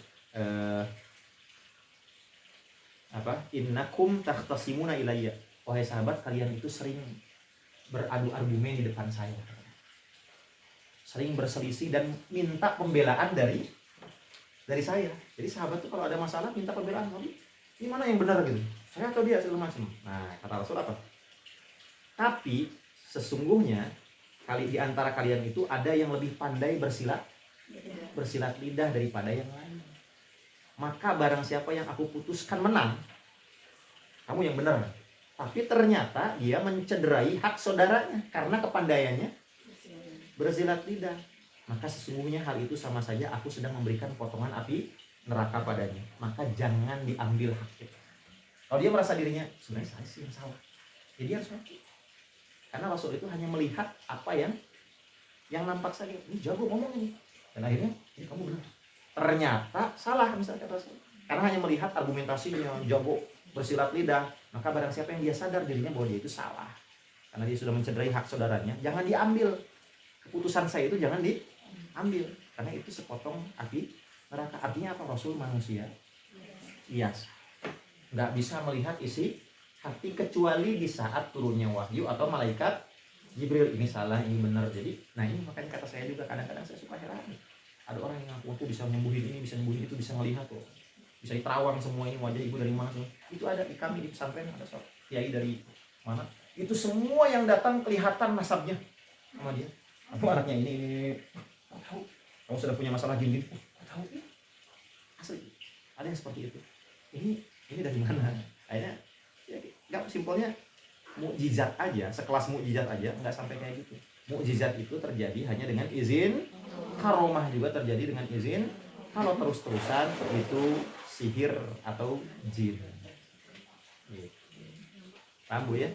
innakum takhtasimuna ilayya, wahai sahabat kalian itu sering beradu argumen di depan saya, sering berselisih dan minta pembelaan dari saya. Jadi sahabat tuh kalau ada masalah minta pembelaan, ini mana yang benar gitu, saya atau dia segala macam. Nah kata Rasul apa? Tapi sesungguhnya di antara kalian itu ada yang lebih pandai bersilat lidah daripada yang lain. Maka barang siapa yang aku putuskan menang, kamu yang benar. Tapi ternyata dia mencederai hak saudaranya karena kepandaiannya bersilat lidah. Maka sesungguhnya hal itu sama saja aku sedang memberikan potongan api neraka padanya. Maka jangan diambil hak itu. Kalau dia merasa dirinya sebenarnya saya sih yang salah, jadi harus mati. Karena Rasul itu hanya melihat apa yang nampak saja. Ini jago ngomong ini. Dan akhirnya ini kamu benar. Ternyata salah misalnya kata Rasul. Karena hanya melihat argumentasinya jago bersilat lidah, maka barang siapa yang dia sadar dirinya bahwa dia itu salah karena dia sudah mencederai hak saudaranya, jangan diambil keputusan saya itu, jangan diambil karena itu sepotong api neraka. Artinya apa? Rasul manusia, yes, nggak bisa melihat isi hati kecuali di saat turunnya wahyu atau malaikat Jibril, ini salah, ini benar. Jadi ini makanya kata saya juga kadang-kadang saya suka heran, ada orang yang ngaku tuh bisa nyembuhin ini, bisa nyembuhin itu, bisa melihat tuh, bisa diterawang semua ini wajah ibu dari mana semua. Itu ada di kami di pesantren, ada kiai dari mana. Itu semua yang datang kelihatan nasabnya sama dia. Aku anaknya ini tahu. Kamu sudah punya masalah gini, tahu. Asli. Ada yang seperti itu. Ini dari mana? Akhirnya ya enggak, simpelnya mukjizat aja, sekelas mukjizat aja enggak sampai kayak gitu. Mukjizat itu terjadi hanya dengan izin, karomah juga terjadi dengan izin. Kalau terus-terusan itu sihir atau jin. Paham Bu ya?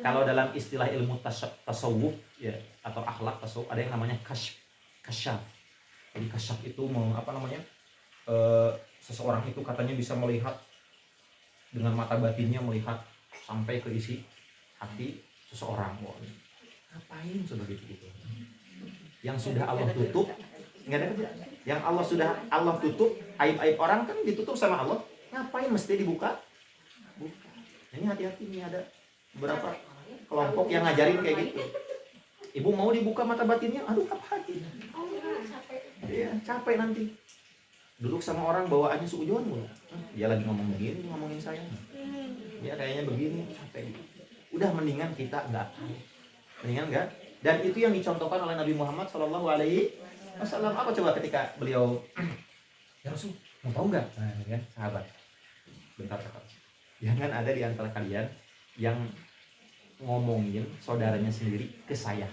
Kalau dalam istilah ilmu tasawuf ya, atau akhlak tasawuf ada yang namanya kasyaf. Jadi kasyaf itu seseorang itu katanya bisa melihat dengan mata batinnya, melihat sampai ke isi hati seseorang. Ngapain seperti itu? Yang sudah Allah tutup, nggak ada kerja. Yang Allah tutup, aib-aib orang kan ditutup sama Allah. Ngapain mesti dibuka? Buka. Ini hati-hati nih, ada beberapa kelompok yang ngajarin kayak gitu. Ibu mau dibuka mata batinnya? Aduh apa lagi? Iya, capek nanti. Duduk sama orang bawaannya suudzon mulu. Dia lagi ngomong begini, ngomongin saya. Dia kayaknya begini, capek. Udah mendingan kita nggak tahu. Mendingan nggak. Dan itu yang dicontohkan oleh Nabi Muhammad SAW. Apa coba ketika beliau, ya Rasul, mau tahu nggak? Nah, ya sahabat, bentar kata, jangan ada di antara kalian yang ngomongin saudaranya sendiri ke saya.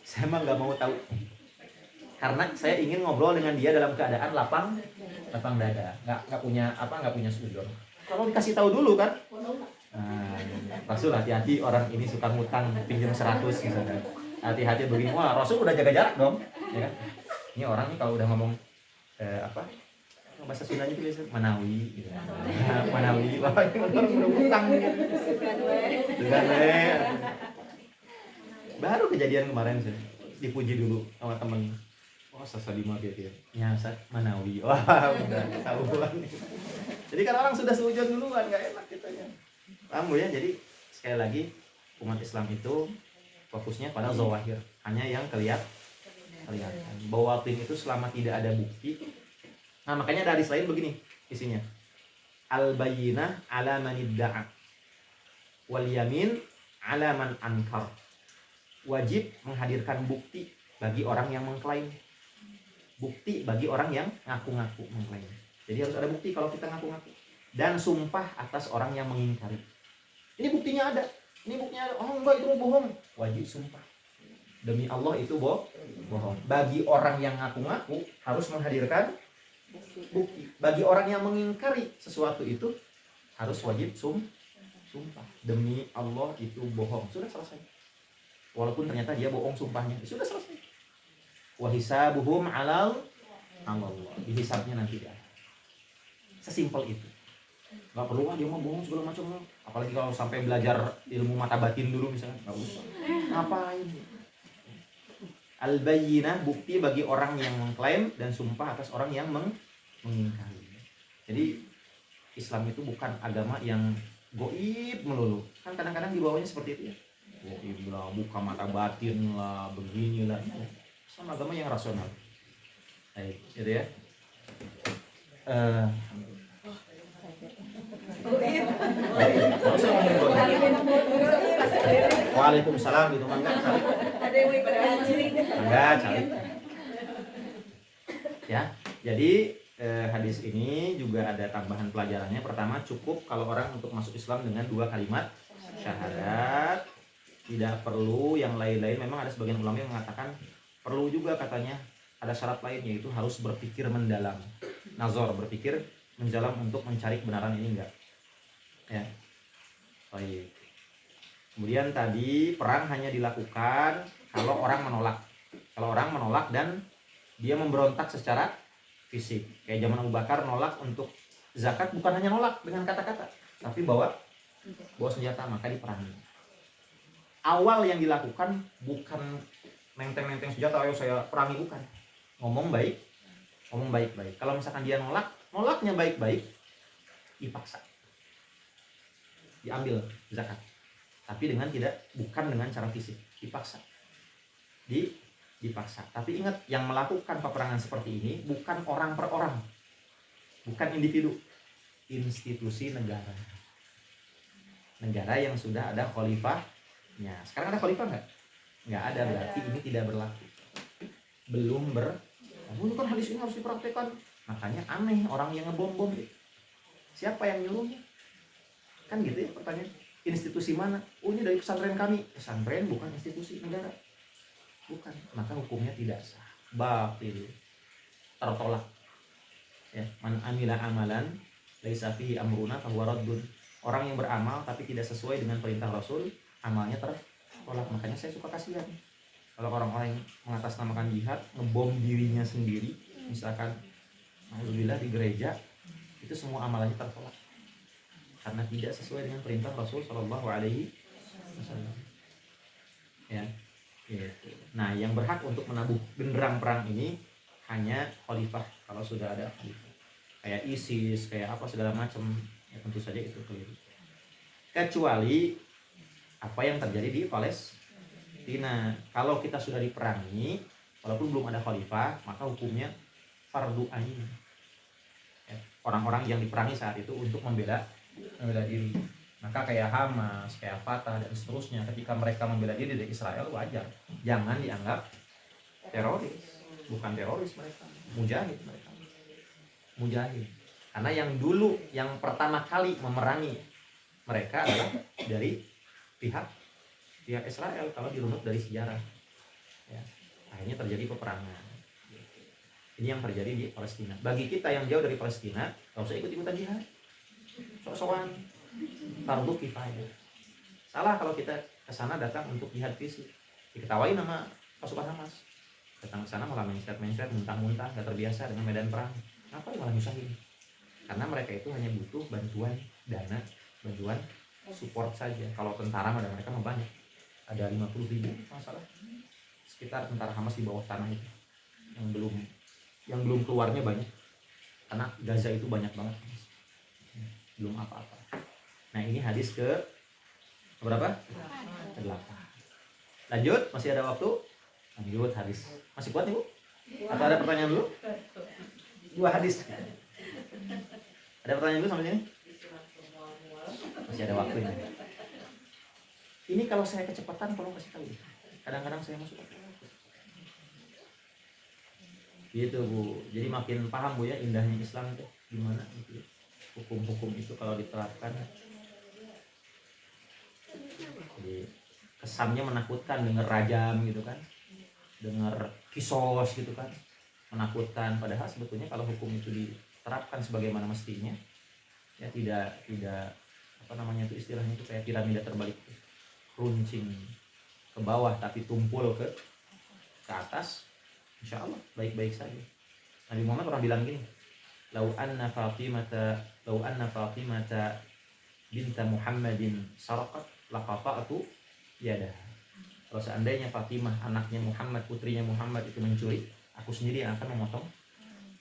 saya mah nggak mau tahu. Karena saya ingin ngobrol dengan dia dalam keadaan lapang dada, nggak punya sudon. Kalau dikasih tahu dulu kan, nah, Rasul hati-hati orang ini suka ngutang pinjam 100 misalkan. Hati-hati begini, wah Rasul udah jaga jarak dong, ya kan? Ini orang nih kalau udah ngomong bahasa Sundanya itu biasa Manawi, gitu. Manawi, wah ini orang udah ngutang gitu. Baru kejadian kemarin sih, dipuji dulu sama temen. Oh Sasadima gitu ya, nyasar Manawi, wah udah tahuan. Jadi kan orang sudah seujud duluan, nggak enak gitu ya. Paham Bu ya? Jadi sekali lagi umat Islam itu fokusnya pada zawahir, hanya yang kelihatan. Bawatin itu selama tidak ada bukti. Nah makanya ada hadis lain begini isinya. Al-bayyinah ala man idda'a wal yamin ala man ankar. Wajib menghadirkan bukti bagi orang yang mengklaim. Bukti bagi orang yang ngaku-ngaku mengklaim. Jadi harus ada bukti kalau kita ngaku-ngaku. Dan sumpah atas orang yang mengingkari. Ini buktinya ada. Ini buktinya ada. Oh enggak, itu bohong. Wajib sumpah. Demi Allah itu bohong. Bagi orang yang ngaku-ngaku harus menghadirkan bukti. Bagi orang yang mengingkari sesuatu itu harus wajib sumpah. Demi Allah itu bohong. Sudah selesai. Walaupun ternyata dia bohong sumpahnya. Sudah selesai. Wa hisabuhum 'alal Allah. Dihisabnya nanti dia. Sesimpel itu. Gak perlu dia mau bohong segala macam. Apalagi kalau sampai belajar ilmu mata batin dulu misalnya, gak usah. Ngapain? Al-bayyinah, bukti bagi orang yang mengklaim dan sumpah atas orang yang mengingkari. Jadi Islam itu bukan agama yang goib melulu. Kan kadang-kadang di bawahnya seperti itu ya. Goib lah, buka mata batin lah, beginilah. Islam agama yang rasional. Baik, gitu ya. Waalaikumsalam gitu mangga cari. Ada yang mau Mangga cari. Ya, jadi hadis ini juga ada tambahan pelajarannya. Pertama, cukup kalau orang untuk masuk Islam dengan 2 kalimat syahadat. Tidak perlu yang lain-lain. Memang ada sebagian ulama yang mengatakan perlu juga katanya ada syarat lain, yaitu harus berpikir mendalam. Nazar, berpikir mendalam untuk mencari kebenaran ini enggak. Ya. Baik. Kemudian tadi perang hanya dilakukan kalau orang menolak. Kalau orang menolak dan dia memberontak secara fisik. Kayak zaman Abu Bakar nolak untuk zakat, bukan hanya nolak dengan kata-kata, tapi bawa senjata, maka diperangi. Awal yang dilakukan bukan nenteng-nenteng senjata, ayo saya perangi, bukan. Ngomong baik-baik. Kalau misalkan dia nolaknya baik-baik, dipaksa. Diambil zakat. Tapi bukan dengan cara fisik, dipaksa. Dipaksa. Tapi ingat, yang melakukan peperangan seperti ini bukan orang per orang. Bukan individu. Institusi negara. Negara yang sudah ada khalifahnya. Sekarang ada khalifah nggak? Nggak ada, berarti ini tidak berlaku. Belum Namun kan hadis ini harus dipraktekkan. Makanya aneh orang yang ngebom-bom. Siapa yang nyuruhnya? Kan gitu ya pertanyaan. Institusi mana? Oh ini dari pesantren kami. Pesantren bukan institusi negara. Bukan. Maka hukumnya tidak sah. Batil. Tertolak. Ya, man amila amalan laisa fihi amruna fahuwa raddun. Orang yang beramal tapi tidak sesuai dengan perintah Rasul, amalnya tertolak. Makanya saya suka kasihan kalau orang-orang yang mengatasnamakan jihad ngebom dirinya sendiri, misalkan alhamdulillah di gereja, itu semua amalannya tertolak karena tidak sesuai dengan perintah Rasul Shallallahu Alaihi Wasallam. Ya, gitu. Nah, yang berhak untuk menabuh genderang perang ini hanya khalifah. Kalau sudah ada khalifah, kayak ISIS, kayak apa segala macam, ya tentu saja itu keliru. Kecuali apa yang terjadi di Palestina. Kalau kita sudah diperangi, walaupun belum ada khalifah, maka hukumnya fardu ain. Ya, orang-orang yang diperangi saat itu untuk membela diri. Maka kayak Hamas, kayak Fatah dan seterusnya, ketika mereka membela diri dari Israel, wajar. Jangan dianggap teroris. Bukan teroris mereka, mujahid mereka. Mujahid. Karena yang pertama kali memerangi mereka adalah dari pihak Israel kalau dirunut dari sejarah. ya, akhirnya terjadi peperangan. Ini yang terjadi di Palestina. Bagi kita yang jauh dari Palestina, nggak usah ikut-ikutan jihad, sok-sokan, fardu kifayah. Salah kalau kita ke sana datang untuk jihad fisik, diketawain sama pasukan Hamas. Datang ke sana malah mencret-mencret, muntah-muntah, nggak terbiasa dengan medan perang. Ngapain malah nyusahin? Karena mereka itu hanya butuh bantuan dana, bantuan support saja. Kalau tentara ada mereka mah banyak, ada 50.000 masalah. Sekitar tentara Hamas di bawah tanah itu yang belum keluarnya banyak, karena Gaza itu banyak banget, belum apa-apa. Nah ini hadis ke berapa? Ke-8. Lanjut, masih ada waktu? Lanjut hadis. Masih kuat nih Bu? Atau ada pertanyaan dulu? 2 hadis. Ada pertanyaan dulu sampai sini? Masih ada waktu ini. Ini kalau saya kecepatan tolong kasih tahu. Kadang-kadang saya masuk gitu Bu. Jadi makin paham Bu ya indahnya Islam itu gimana gitu. Hukum-hukum itu kalau diterapkan. Jadi kesannya menakutkan, dengar rajam gitu kan, dengar kisos gitu kan, menakutkan. Padahal sebetulnya kalau hukum itu diterapkan sebagaimana mestinya, ya tidak apa namanya itu istilahnya itu kayak piramida terbalik, runcing ke bawah tapi tumpul ke atas, insya Allah baik-baik saja. Nabi Muhammad pernah bilang gini, lau anna Fatimata binta Muhammadin saraqat laqata'tu yadah. Kalau seandainya Fatimah anaknya Muhammad, putrinya Muhammad itu mencuri, aku sendiri yang akan memotong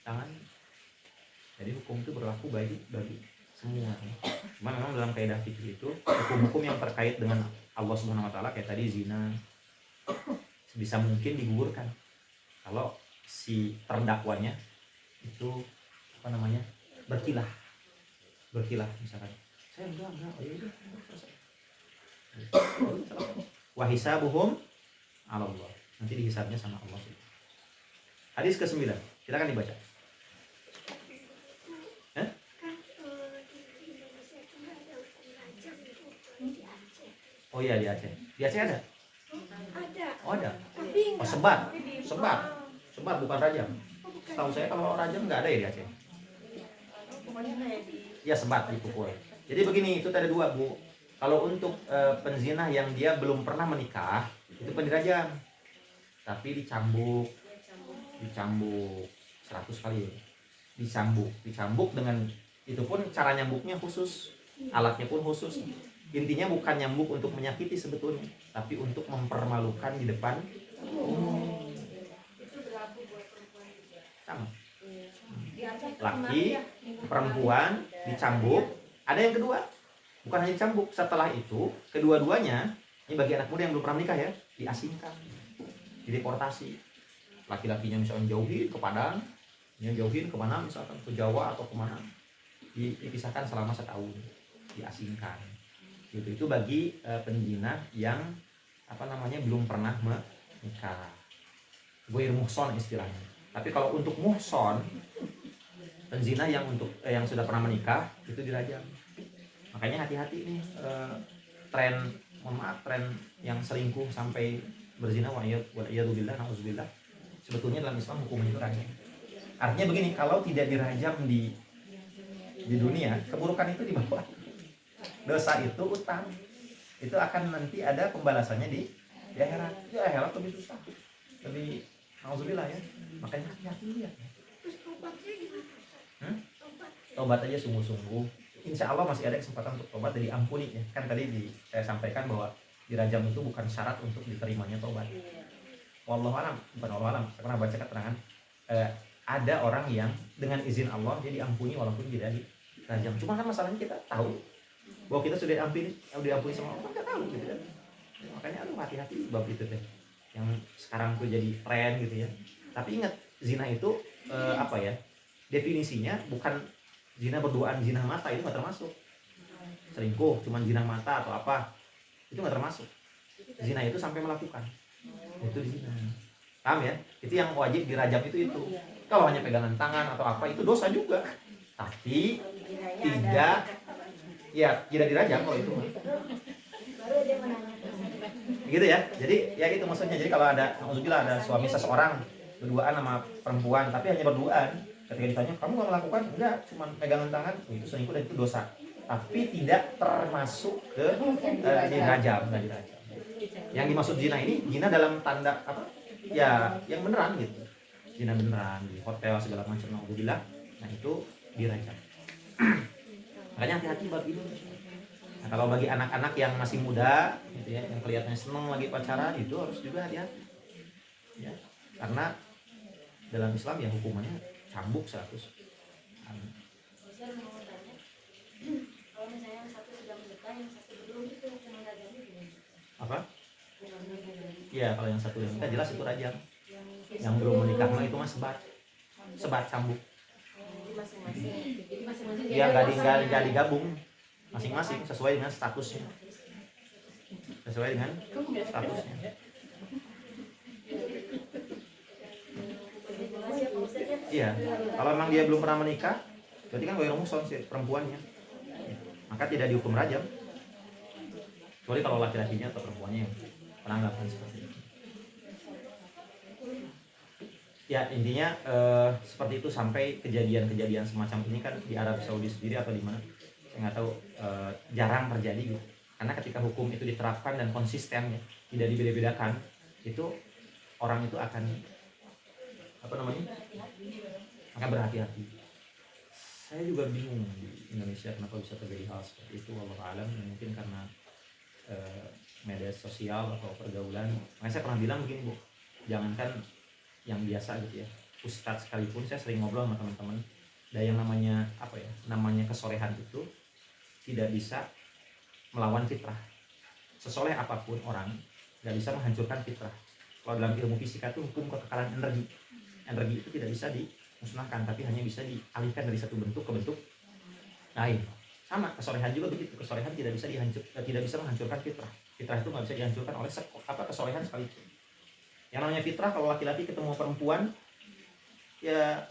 tangan. Jadi hukum itu berlaku bagi semua. Cuma memang dalam kaidah fikih itu hukum-hukum yang terkait dengan Allah Subhanahu wa taala kayak tadi zina sebisa mungkin digugurkan. Kalau si terdakwanya itu apa namanya? berkilah misalkan. Saya enggak, oh iya selesai. Wa hisabuhum 'ala Allah. Nanti dihisabnya sama Allah. Hadis ke-9. Silakan dibaca. Oh iya di Aceh. Di Aceh ada? Ada. Oh ada. Tapi Oh sebar bukan rajam. Setahu saya kalau rajam nggak ada ya di Aceh. Pokoknya kayak di Ya sebat dipukul. Jadi begini, itu ada 2 Bu. Kalau untuk penzina yang dia belum pernah menikah itu bukan dirajam, tapi dicambuk 100 kali. Dicambuk dengan itu pun cara nyambuknya khusus, alatnya pun khusus. Intinya bukan nyambuk untuk menyakiti sebetulnya, tapi untuk mempermalukan di depan umum. Sama. Laki, perempuan dicambuk. Ada yang kedua, bukan hanya dicambuk. Setelah itu, kedua-duanya, ini bagi anak muda yang belum pernah menikah ya, diasingkan, dideportasi. Laki-lakinya misalnya jauhin ke Padang, yang jauhin ke mana, misalkan ke Jawa atau kemana, dipisahkan selama 1 tahun, diasingkan. Itu bagi penzina yang apa namanya belum pernah menikah, ghair muhson istilahnya. Tapi kalau untuk muhson, penzina yang yang sudah pernah menikah itu dirajam. Makanya hati-hati nih tren yang selingkuh sampai berzina, wa'iyadzubillah, na'udzubillah. Sebetulnya dalam Islam hukumnya itu rajam. Artinya begini, kalau tidak dirajam di dunia, keburukan itu dibawa. Dosa itu utang, itu akan nanti ada pembalasannya di akhirat. Di akhirat lebih susah, lebih na'udzubillah ya. Makanya hati-hati ya. Terus tobatnya gimana? Tobat aja sungguh-sungguh. Insya Allah masih ada kesempatan untuk tobat dan diampuni ya. Kan tadi saya sampaikan bahwa dirajam itu bukan syarat untuk diterimanya tobat. Wallahu alam, bukan wallahu alam. Saya pernah baca keterangan ada orang yang dengan izin Allah dia diampuni walaupun tidak dirajam. Cuma kan masalahnya kita tahu bahwa kita sudah diampuni sama Allah, nggak tahu gitu kan. Makanya hati-hati bab itu teh. Yang sekarang tuh jadi tren gitu ya. Tapi ingat, zina itu apa ya? Definisinya bukan zina berduaan, zina mata itu nggak termasuk. Selingkuh cuman zina mata atau apa itu nggak termasuk. Zina itu sampai melakukan, itu zina. Paham ya? Itu yang wajib dirajam itu. Kalau hanya pegangan tangan atau apa itu dosa juga, tapi tidak dirajam kalau itu. Baru dia menanyakan. gitu ya. Jadi ya gitu maksudnya. Jadi kalau ada alhamdulillah ada suami seseorang berduaan sama perempuan tapi hanya berduaan, ketika ditanya kamu nggak melakukan, enggak, cuma pegangan tangan, itu selingkuh dan itu dosa, tapi tidak termasuk ke dirajam, nggak dirajam. Yang dimaksud zina ini zina dalam tanda apa ya, yang beneran gitu, zina beneran di hotel segala macam, alhamdulillah, nah itu dirajam. Makanya hati-hati bab ini. Nah, kalau bagi anak-anak yang masih muda gitu ya, yang kelihatannya seneng lagi pacaran, itu harus juga hati-hati ya, karena dalam Islam ya hukumannya cambuk 100. Saya mau tanya, kalau misalnya yang satu sudah menikah, yang satu belum, itu hukuman rajamnya gimana? Apa? Hukuman rajamnya. Iya, kalau yang satu yang menikah jelas itu rajam. Yang Yang belum menikah mah itu mah sebat cambuk. Jadi masing-masing. Jadi masing-masing Iya, dia nggak digabung, masing-masing sesuai dengan statusnya. Sesuai dengan statusnya. Iya, kalau memang dia belum pernah menikah, berarti kan ghairu muhsan si perempuannya, maka tidak dihukum rajam. Kecuali kalau laki-lakinya atau perempuannya yang pernah melakukan seperti itu. Ya intinya seperti itu sampai kejadian-kejadian semacam ini kan di Arab Saudi sendiri atau di mana, saya nggak tahu, jarang terjadi gitu. Karena ketika hukum itu diterapkan dan konsisten ya, tidak dibeda-bedakan, itu orang itu akan akan berhati-hati. Saya juga bingung di Indonesia kenapa bisa terjadi hal seperti itu, wallahu alam. Mungkin karena media sosial atau pergaulan. Makanya saya pernah bilang begini, Bu, jangankan yang biasa gitu ya, ustadz sekalipun saya sering ngobrol sama teman-teman, ada yang namanya kesolehan itu tidak bisa melawan fitrah. Sesoleh apapun orang nggak bisa menghancurkan fitrah. Kalau dalam ilmu fisika itu hukum kekekalan energi itu tidak bisa dimusnahkan, tapi hanya bisa dialihkan dari satu bentuk ke bentuk lain. Sama kesolehan juga begitu, kesolehan tidak bisa menghancurkan fitrah. Fitrah itu nggak bisa dihancurkan oleh kesolehan sekalipun. Yang namanya fitrah, kalau laki-laki ketemu perempuan ya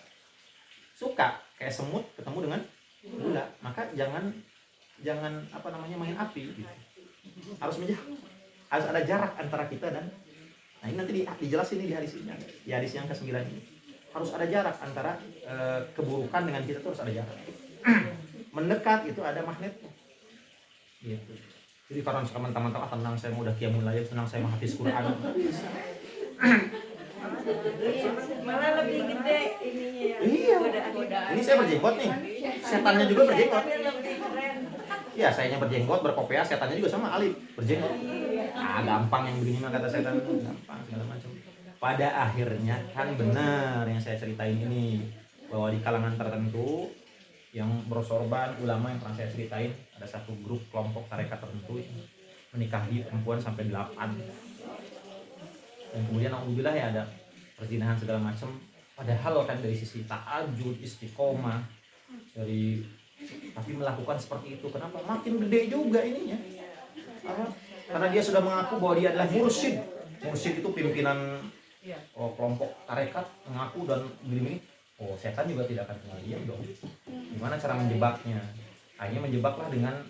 suka kayak semut ketemu dengan gula, maka jangan main api gitu. Harus ada jarak antara kita dan, nah ini nanti dijelasin nih di hadis ini, di hadis yang ke-9 ini. Harus ada jarak antara keburukan dengan kita, tuh harus ada jarak. Mendekat itu ada magnetnya gitu. Jadi kalau teman-teman tenang, saya mau udah qiyamul lail, tenang saya mau hafiz Quran, Malah lebih gede ininya ya. iya, ini saya berjenggot nih, setannya juga berjenggot. Lebih keren. Ya, sayanya berjenggot, berkopiah, setannya juga sama, alif, berjenggot. Gampang yang begini mah kata setan, gampang segala macam. Pada akhirnya kan benar yang saya ceritain ini, bahwa di kalangan tertentu yang bersorban, ulama yang pernah saya ceritain, ada satu grup kelompok tarekat tertentu yang menikahi perempuan sampai 8. Dan kemudian alhamdulillah ya ada perzinahan segala macam. Padahal kan dari sisi tahajud, istiqomah, tapi melakukan seperti itu, kenapa? Makin gede juga ininya. Karena dia sudah mengaku bahwa dia adalah mursyid. Mursyid itu pimpinan kelompok tarekat, mengaku dan begini. Oh, setan juga tidak akan tinggal diam dong. Gimana cara menjebaknya? Akhirnya menjebaklah dengan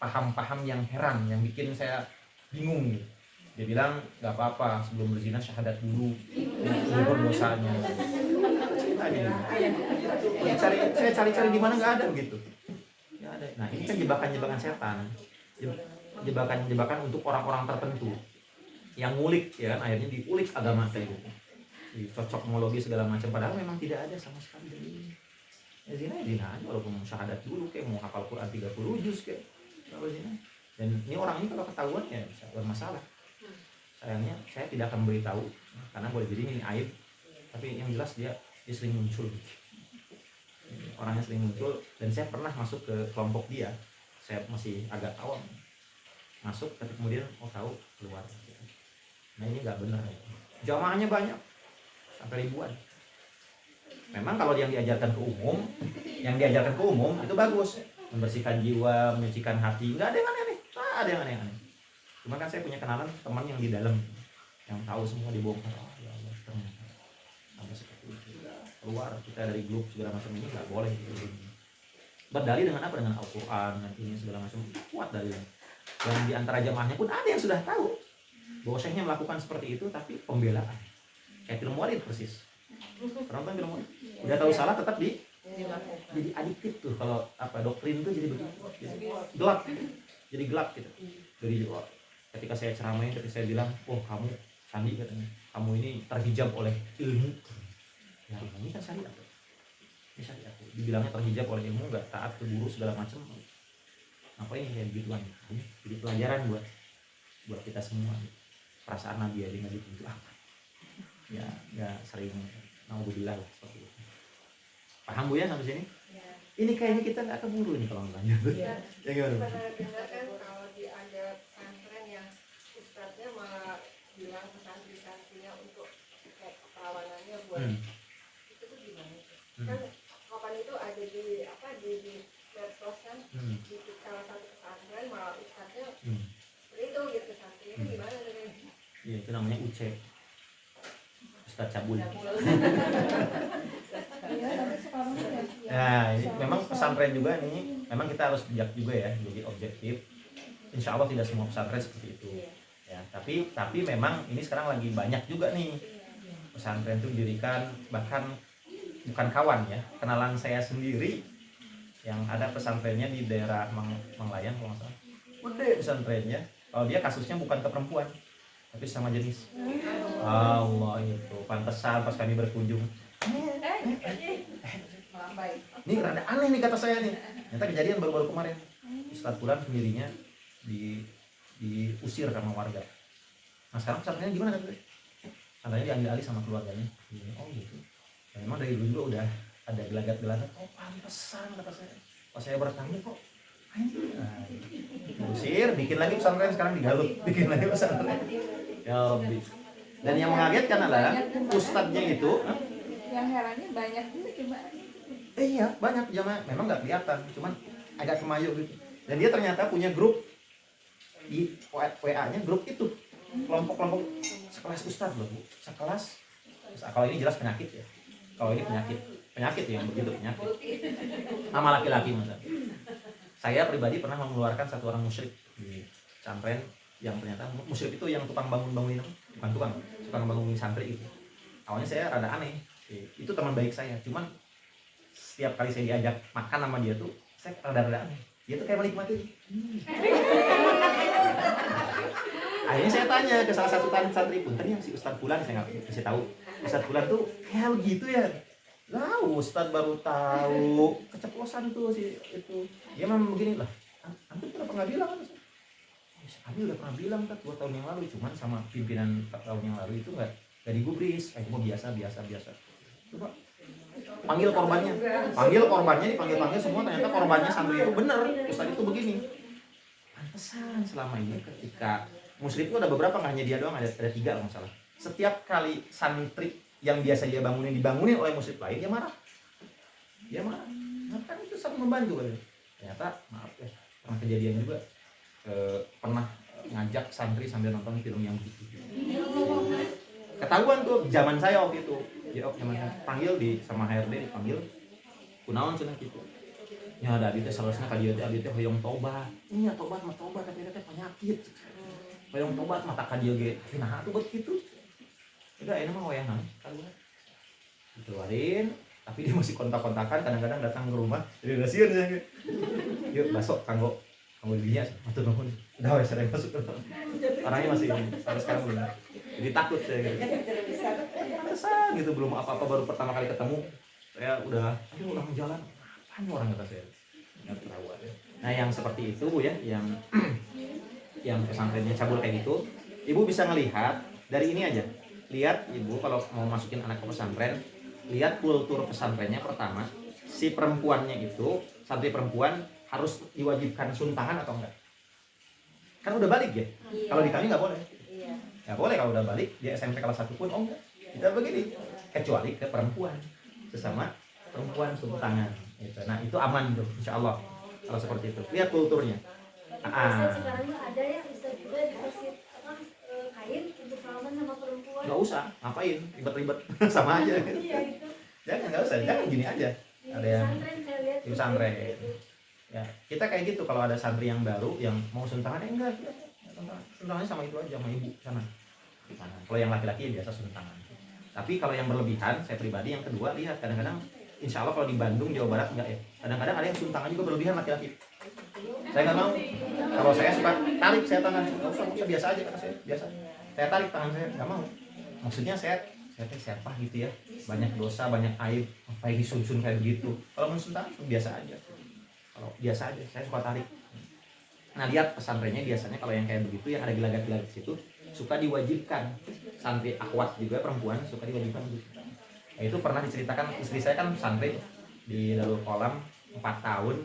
paham-paham yang heran, yang bikin saya bingung gitu. Dia bilang nggak apa-apa, sebelum berzina syahadat dulu, gugur dosanya. Saya cari-cari di mana nggak ada begitu. Nggak ada. Nah ini kan jebakan-jebakan setan, jebakan-jebakan untuk orang-orang tertentu yang ngulik, ya kan, akhirnya diulik agama kayak gitu, dicocokmologi segala macam. Padahal memang tidak ada sama sekali dari ini. Ya zina aja, walaupun mau syahadat dulu, kayak mau hafal Quran 30 juz kayak kalau zina. Dan ini orang ini kalau ketahuan ya bisa bermasalah. Sayangnya saya tidak akan beritahu karena boleh jadi ini aib, tapi yang jelas dia sering muncul, orangnya sering muncul. Dan saya pernah masuk ke kelompok dia, saya masih agak awam masuk, tapi kemudian tahu keluar. Nah ini nggak benar ya. Jamaahnya banyak sampai ribuan. Memang kalau yang diajarkan ke umum itu bagus, membersihkan jiwa, menyucikan hati, nggak ada yang aneh-aneh, ada yang aneh-aneh. Cuma kan saya punya kenalan teman yang di dalam, yang tahu semua dibongkar. Oh ya Allah, ternyata sampai seperti itu. Keluar kita dari grup segala macam ini nggak boleh gitu. Berdalih dengan apa? Dengan Al-Quran dan ini segala macam, kuat dalilnya. Dan di antara jamaahnya pun ada yang sudah tahu bahwa syekhnya melakukan seperti itu tapi pembelaan. Kayak film Walid persis. Pernah nonton film Walid? Udah tahu salah tetap jadi adiktif tuh kalau apa doktrin tuh jadi begitu. Gelap. Jadi gelap gitu. Jadi ketika saya ceramain, ketika saya bilang, "Oh, kamu Sandi katanya, kamu ini terhijab oleh ilmu." Ya, ini kan syariat. Ini syariat. Dibilangnya terhijab oleh ilmu, enggak taat ke guru segala macam. Apa ini kayak begituan? Jadi pelajaran buat kita semua. Perasaan Nabi Ali Nabi itu apa? Ya, nggak sering naudzubillah lah seperti itu. Paham Bu ya sampai sini? Ya. Ini kayaknya kita nggak keburu nih kalau lanjut. Ya. Ya gimana? Pernah dengar kan kalau ada pesantren yang ustadznya malah bilang ke santri-santrinya untuk kayak perawanannya buat itu tuh gimana sih? Kan kapan itu ada di medsos kan di salah satu pesantren malah ustadznya seperti itu gitu santri itu gimana tuh? Iya, itu namanya UC. Ustadz cabul. Nah, ini memang pesantren juga nih. Memang kita harus bijak juga ya, jadi objektif. Insya Allah tidak semua pesantren seperti itu. Ya, tapi memang ini sekarang lagi banyak juga nih pesantren itu didirikan, bahkan bukan kawan ya, kenalan saya sendiri yang ada pesantrennya di daerah Manglayan kalau nggak salah. Gede pesantrennya. Kalau dia kasusnya bukan ke perempuan, tapi sama jenis. Allah itu pantesan pas kami berkunjung. Ini rada aneh nih kata saya nih. Ternyata kejadian baru-baru kemarin. Ustadz Fulan sendirinya diusir sama warga. Nah sekarang pesantrennya gimana katanya? Katanya diambil alih sama keluarganya. Oh gitu. Dan memang dari dulu juga udah ada gelagat-gelagat. Oh pantesan kata saya. Pas saya bertanya kok diusir, bikin lagi pesantren sekarang digalut, bikin lagi pesantren. Ya Rabbi. Dan yang mengagetkan adalah ustadznya itu. Yang herannya banyak juga gimana? Iya banyak jamaah, memang nggak kelihatan, cuman agak kemayu gitu. Dan dia ternyata punya grup di WA-nya, grup itu kelompok-kelompok sekelas ustadz loh Bu, sekelas. Kalau ini jelas penyakit ya, kalau ini penyakit yang begitu penyakit. Sama laki-laki masa. Saya pribadi pernah mengeluarkan satu orang musyrik di pesantren yang ternyata musyrik itu yang tukang bangun-bangunin, bukan tukang bangunin santri itu. Awalnya saya rada aneh, itu teman baik saya, cuman setiap kali saya diajak makan sama dia tuh saya rada-rada aneh. Dia tuh kayak menikmati. Akhirnya saya tanya ke salah satu santri pun, tadi yang si Ustadz Fulan saya nggak kasih tahu. Ustadz Fulan tuh kayak begitu ya. Lah Ustadz baru tahu, keceplosan tuh si itu. Dia memang begini lah. Antum kenapa nggak bilang kan? Kami udah pernah bilang kan 2 tahun yang lalu, cuman sama pimpinan 4 tahun yang lalu itu nggak digubris, kayak cuma biasa. Coba panggil korbannya dipanggil semua, ternyata korbannya santri itu bener, Ustadz itu begini. Pantesan selama ini ketika musyrik itu ada beberapa, nggak hanya dia doang, ada 3 kalau nggak salah. Setiap kali santri yang biasa dia dibangunin oleh musyrik lain, dia marah. Nah, kan itu sangat membantu kan. Ternyata maaf ya, pernah kejadian juga pernah ngajak santri sambil nonton film yang begitu. Ketahuan tuh zaman saya waktu itu. Panggil sama HRD dipanggil. Kunaon cenah kitu. Nya ada abdi teh salosna ka dieu teh abdi teh hoyong tobat. Nya tobat tapi teh penyakit. Hoyong tobat mata ka dieu ge nah atuh beut kitu. Udah ini mah wayangan kaluar. Dikeluarin, tapi dia masih kontak-kontakan, kadang-kadang datang ke rumah. Jadi udah sieun saya. Yuk masuk kanggo dirinya matur nuhun. Udah wes sering masuk. Orangnya masih sampai sekarang belum. Jadi takut saya gitu. Kesan gitu, belum apa-apa, baru pertama kali ketemu saya udah orang jalan apaan orang kata saya nggak tahu ya. Nah yang seperti itu Bu ya, yang pesantrennya cabul kayak gitu, Ibu bisa ngelihat dari ini aja. Lihat Ibu kalau mau masukin anak ke pesantren, lihat kultur pesantrennya. Pertama, si perempuannya itu, santri perempuan harus diwajibkan suntangan atau enggak? Kan udah balik ya. Iya. Kalau di kami nggak boleh. Iya. Nggak boleh kalau udah balik, dia SMP kelas 1 pun, oh enggak. Kita begini, kecuali ke perempuan, sesama perempuan suntangan. Gitu. Nah itu aman tuh, insya Allah. Kalau seperti itu, lihat kulturnya. Sekarang tuh ada ya, bisa juga dikasih kain untuk salaman sama perempuan. Nggak usah, ngapain, ribet-ribet, sama aja. Iya gitu. Jangan, nggak usah, jangan gini aja. Ada yang di pesantren. Ya, kita kayak gitu kalau ada santri yang baru yang mau suntangan, enggak cium tangannya sama itu aja, sama ibu sana. Kalau yang laki-laki biasa cium tangan. Tapi kalau yang berlebihan, saya pribadi yang kedua lihat kadang-kadang, insya Allah kalau di Bandung, Jawa Barat enggak ya. Kadang-kadang ada yang cium tangan juga berlebihan laki-laki. Saya nggak mau. Kalau saya suka tarik saya tangan, nggak usah biasa aja kata saya biasa. Saya tarik tangan saya, nggak mau. Maksudnya saya siapa gitu ya, banyak dosa, banyak aib, apa yang disun-sun kayak begitu. Kalau mensun tangan biasa aja. Kalau biasa aja, saya suka tarik. Nah lihat pesantrennya biasanya kalau yang kayak begitu, yang ada gelagat-gelagat situ, suka diwajibkan. Santri akhwat juga perempuan suka diwajibkan gitu. Nah, itu pernah diceritakan istri saya kan santri di Darul Kolam 4 tahun.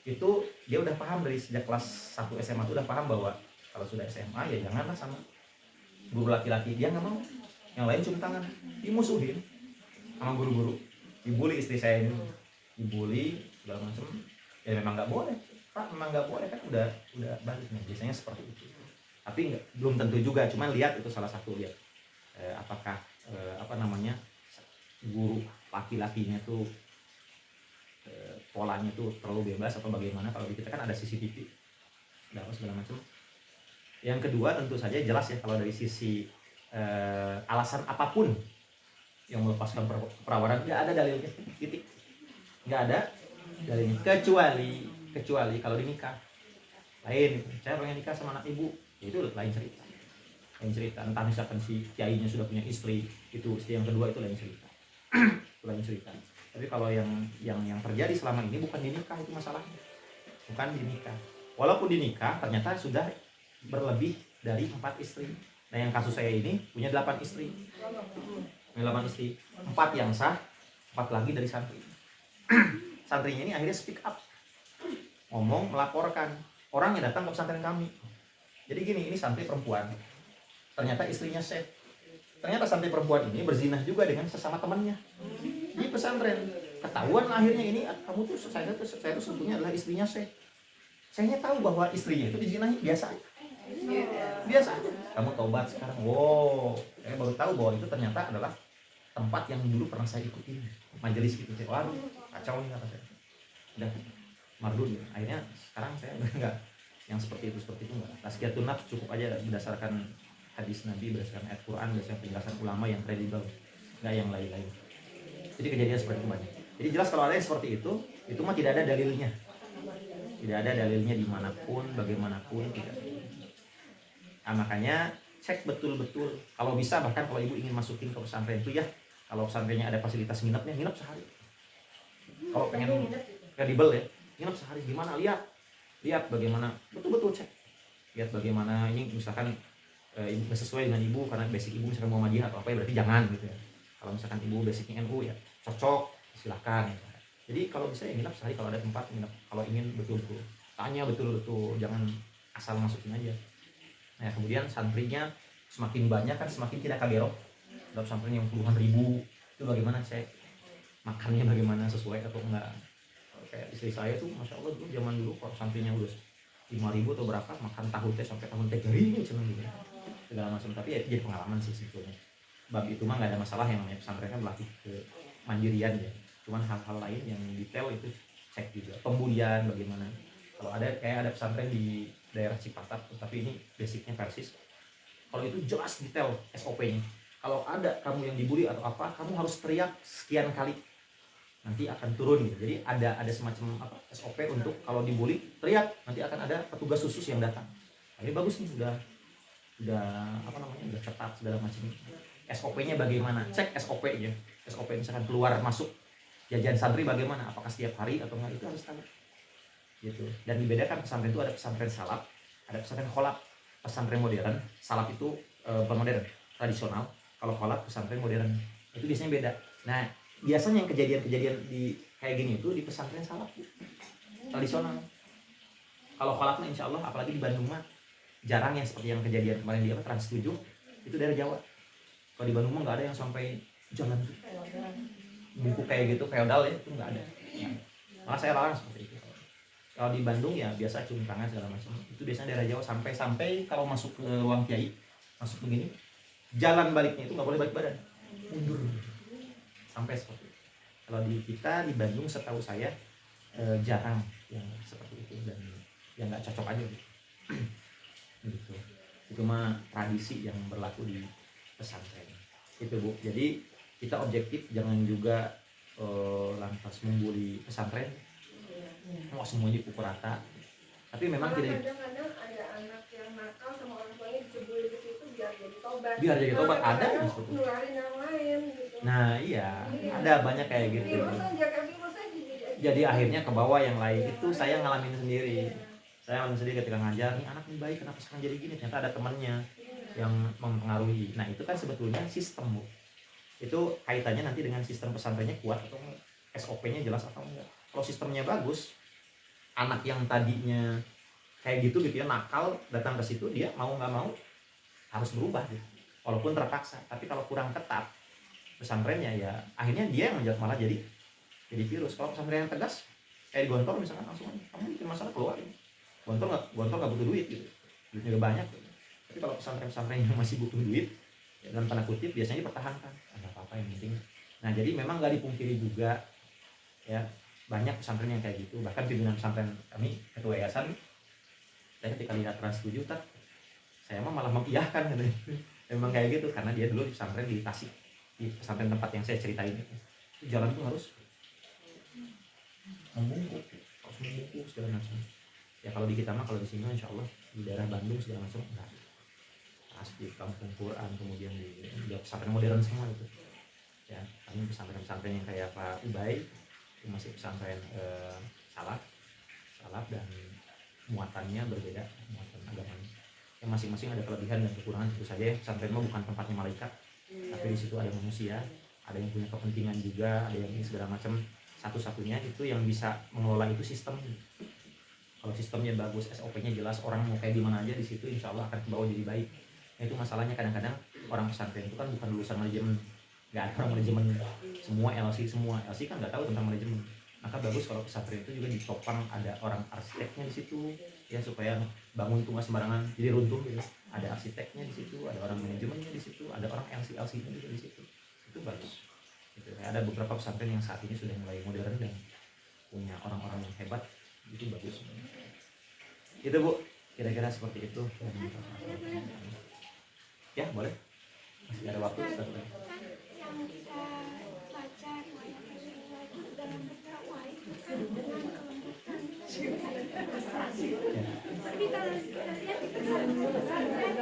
Itu dia udah paham dari sejak kelas 1 SMA tuh udah paham bahwa kalau sudah SMA ya janganlah sama guru laki-laki, dia nggak mau. Yang lain cium tangan, dimusuhin sama guru-guru, dibully istri saya ini, dibully segala macam. Ya memang nggak boleh, Pak, memang nggak boleh kan udah balik nih. Biasanya seperti itu. Tapi belum tentu juga, cuman lihat itu salah satu lihat apakah guru laki-lakinya tuh polanya tuh terlalu bebas atau bagaimana. Kalau di kita kan ada CCTV, ada apa segala macam. Yang kedua tentu saja jelas ya kalau dari sisi alasan apapun yang melepaskan perawanan, nggak ada dalilnya, titik, nggak ada dalilnya, kecuali kalau dinikah lain. Saya pengen nikah sama anak ibu, itu lain cerita. Entah misalkan si kiainya sudah punya istri, itu istri yang kedua, itu lain cerita. Itu lain cerita. Tapi kalau yang terjadi selama ini bukan dinikah, itu masalahnya, bukan dinikah. Walaupun dinikah ternyata sudah berlebih dari 4 istri. Nah yang kasus saya ini punya 8 istri. 8 istri, 4 yang sah, 4 lagi dari santri. Santrinya ini akhirnya speak up, ngomong, melaporkan orang yang datang ke pesantren kami. Jadi gini, ini santri perempuan, ternyata istrinya syekh. Ternyata santri perempuan ini berzinah juga dengan sesama temannya di pesantren. Ketahuan akhirnya ini, kamu tuh saya tuh sebetulnya adalah istrinya syekh. Saya tahu bahwa istrinya itu dizinahi biasa aja. Kamu taubat sekarang. Wow, saya baru tahu bahwa itu ternyata adalah tempat yang dulu pernah saya ikutin, majelis gitu. Waduh, kacau nih kata saya. Udah mardun. Akhirnya sekarang saya enggak yang seperti itu enggak. Tazkiyatun nafs cukup aja berdasarkan hadis Nabi, berdasarkan ayat Quran, berdasarkan penjelasan ulama yang kredibel, enggak yang lain-lain. Jadi kejadian seperti itu banyak. Jadi jelas kalau ada yang seperti itu mah tidak ada dalilnya. Tidak ada dalilnya dimanapun, bagaimanapun, tidak. Nah, makanya cek betul-betul. Kalau bisa, bahkan kalau ibu ingin masukin ke pesantren itu ya, kalau pesantrennya ada fasilitas nginepnya, nginep sehari. Kalau pengen kredibel ya, nginep sehari. Gimana? Lihat bagaimana, betul-betul cek. Lihat bagaimana ini misalkan ibu sesuai dengan ibu, karena basic ibu misalkan Muhammadiyah atau apa ya, berarti jangan gitu ya. Kalau misalkan ibu basicnya NU ya cocok, silakan. Jadi kalau bisa ya nginep sehari kalau ada tempat nginep. Kalau ingin betul-betul tanya betul-betul, jangan asal masukin aja. Nah kemudian santrinya semakin banyak kan semakin tidak kagerok. Dalam santrinya yang puluhan ribu, itu bagaimana cek makannya, bagaimana sesuai atau enggak. Kayak istri saya tuh masya Allah dulu, zaman dulu kalau santrinya udah 5.000 atau berapa, makan tahu teh sampai tahun teh kering cuman gitu segala macam. Tapi ya jadi pengalaman sih sebetulnya. Bab itu mah nggak ada masalah, yang namanya pesantren kan berlatih ke mandirian ya. Cuman hal-hal lain yang detail itu cek juga. Pembulian bagaimana. Kalau ada kayak ada pesantren di daerah Cipatat, tapi ini basicnya Persis. Kalau itu jelas detail SOP-nya. Kalau ada kamu yang dibully atau apa, kamu harus teriak sekian kali, nanti akan turun gitu. Jadi ada semacam SOP untuk kalau dibully teriak, nanti akan ada petugas khusus yang datang. Nah, ini bagus nih, udah ketat segala macam. SOP-nya bagaimana? Cek SOP-nya. SOP misalkan keluar masuk jajan santri bagaimana? Apakah setiap hari atau enggak, itu harus tahu. Gitu. Dan dibedakan pesantren itu ada pesantren salaf, ada pesantren kholaf. Pesantren modern, salaf itu bukan modern, tradisional. Kalau kholaf pesantren modern, itu biasanya beda. Nah, biasanya yang kejadian di kayak gini itu di pesantren salaf tradisional. Kalau kholafnya insya Allah, apalagi di Bandung mah jarang yang seperti yang kejadian kemarin di Trans 7 itu dari Jawa. Kalau di Bandung mah nggak ada yang sampai jalan buku kayak gitu feodal ya, itu nggak ada. Malah saya larang seperti itu. Kalau di Bandung ya biasa cium tangan segala macam. Itu biasanya daerah Jawa, sampai kalau masuk ke ruang kiai, masuk begini, jalan baliknya itu nggak boleh balik badan, mundur sampai seperti itu. Kalau di kita di Bandung setahu saya jarang yang seperti itu, dan yang nggak cocok aja gitu. Itu mah tradisi yang berlaku di pesantren. Itu Bu. Jadi kita objektif, jangan juga lantas membuli pesantren. Mau semuanya pukul rata. Tapi memang Malah tidak kadang-kadang ada anak yang nakal sama orang tuanya dicebuli ke situ biar jadi tobat. biar jadi tobat, ada Kadang-kadang gitu. nularin yang lain gitu. Nah iya, ada banyak kayak gitu. Virus aja kan virus aja Jadi akhirnya ke bawah yang lain. Itu saya ngalamin sendiri. Saya ngalamin sendiri ketika ngajar, nih anak ini baik, kenapa sekarang jadi gini? Ternyata ada temannya yang mempengaruhi. Nah itu kan sebetulnya sistem Bu. Itu kaitannya nanti dengan sistem pesantrennya kuat atau enggak, SOP-nya jelas atau enggak. Kalau sistemnya bagus, anak yang tadinya kayak gitu ya nakal datang ke situ, dia mau nggak mau harus berubah gitu, walaupun terpaksa. Tapi kalau kurang ketat pesantrennya, ya akhirnya dia yang malah jadi virus. Kalau pesantren yang tegas kayak di Gontor misalkan, langsung kamu bikin masalah keluarin. Gontor nggak butuh duit gitu, duitnya udah banyak gitu. Tapi kalau pesantren yang masih butuh duit, ya dalam tanda kutip biasanya dipertahankan, ada apa-apa yang penting. Nah jadi memang nggak dipungkiri juga ya, banyak pesantren yang kayak gitu. Bahkan pimpinan pesantren kami, ketua yayasan, saya ketika lihat Trans 7 saya malah mengiyahkan gitu. Memang kayak gitu, karena dia dulu di pesantren di Tasik, di pesantren tempat yang saya ceritain itu jalan itu harus membungkuk segala macam. Ya kalau di kita mah, kalau di sini insya Allah di daerah Bandung segala macam enggak, pasti kampung Quran, kemudian di pesantren modern semua itu ya. Kami pesantren-pesantren yang kayak Pak Ubay itu masih pesantren salaf dan muatannya berbeda, muatan agamanya. Yang masing-masing ada kelebihan dan kekurangan. Tentu saja pesantren mah bukan tempatnya malaikat, tapi di situ ada manusia, ada yang punya kepentingan juga, ada yang ini segala macam. Satu-satunya itu yang bisa mengelola itu sistem. Kalau sistemnya bagus, SOP-nya jelas, orang mau kayak gimana aja di situ, insya Allah akan kebawa jadi baik. Nah, itu masalahnya kadang-kadang orang pesantren itu kan bukan lulusan manajemen, nggak ada orang manajemen, semua LC kan nggak tahu tentang manajemen. Maka bagus kalau pesantren itu juga ditopang ada orang arsiteknya di situ ya, supaya bangun tuh nggak sembarangan jadi runtuh gitu. Ada arsiteknya di situ, ada orang manajemennya di situ, ada orang LC-nya juga di situ. Itu bagus. Gitu. Ada beberapa pesantren yang saat ini sudah mulai modern dan punya orang-orang yang hebat, itu bagus. Itu Bu, kira-kira seperti itu. Ya boleh, masih ada waktu. Yang kita baca dalam berdakwah itu kan dengan kelembutan. Tapi kalau kita lihat di pesantren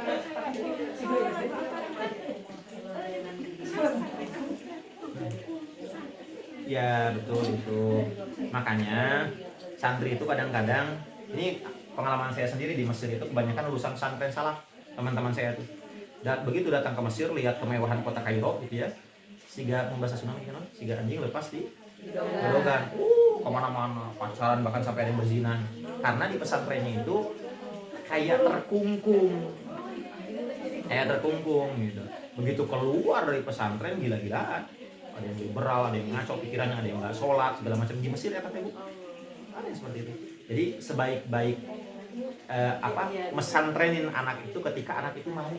Ya betul itu. Makanya santri itu kadang-kadang, ini pengalaman saya sendiri di Mesir itu kebanyakan lulusan pesantren salaf, teman-teman saya tuh. Dan begitu datang ke Mesir, lihat kemewahan kota Kairo gitu ya, siga membahasa tsunami kan, siga anjing lepas di dogan, kemana-mana pacaran, bahkan sampai ada yang berzina. Karena di pesantrennya itu kayak terkungkung gitu. Begitu keluar dari pesantren gila-gilaan, ada yang liberal, ada yang ngaco pikirannya, ada yang nggak sholat segala macam. Di Mesir ya katanya Bu, ada yang seperti itu. Jadi sebaik-baik mesantrenin anak itu ketika anak itu mau,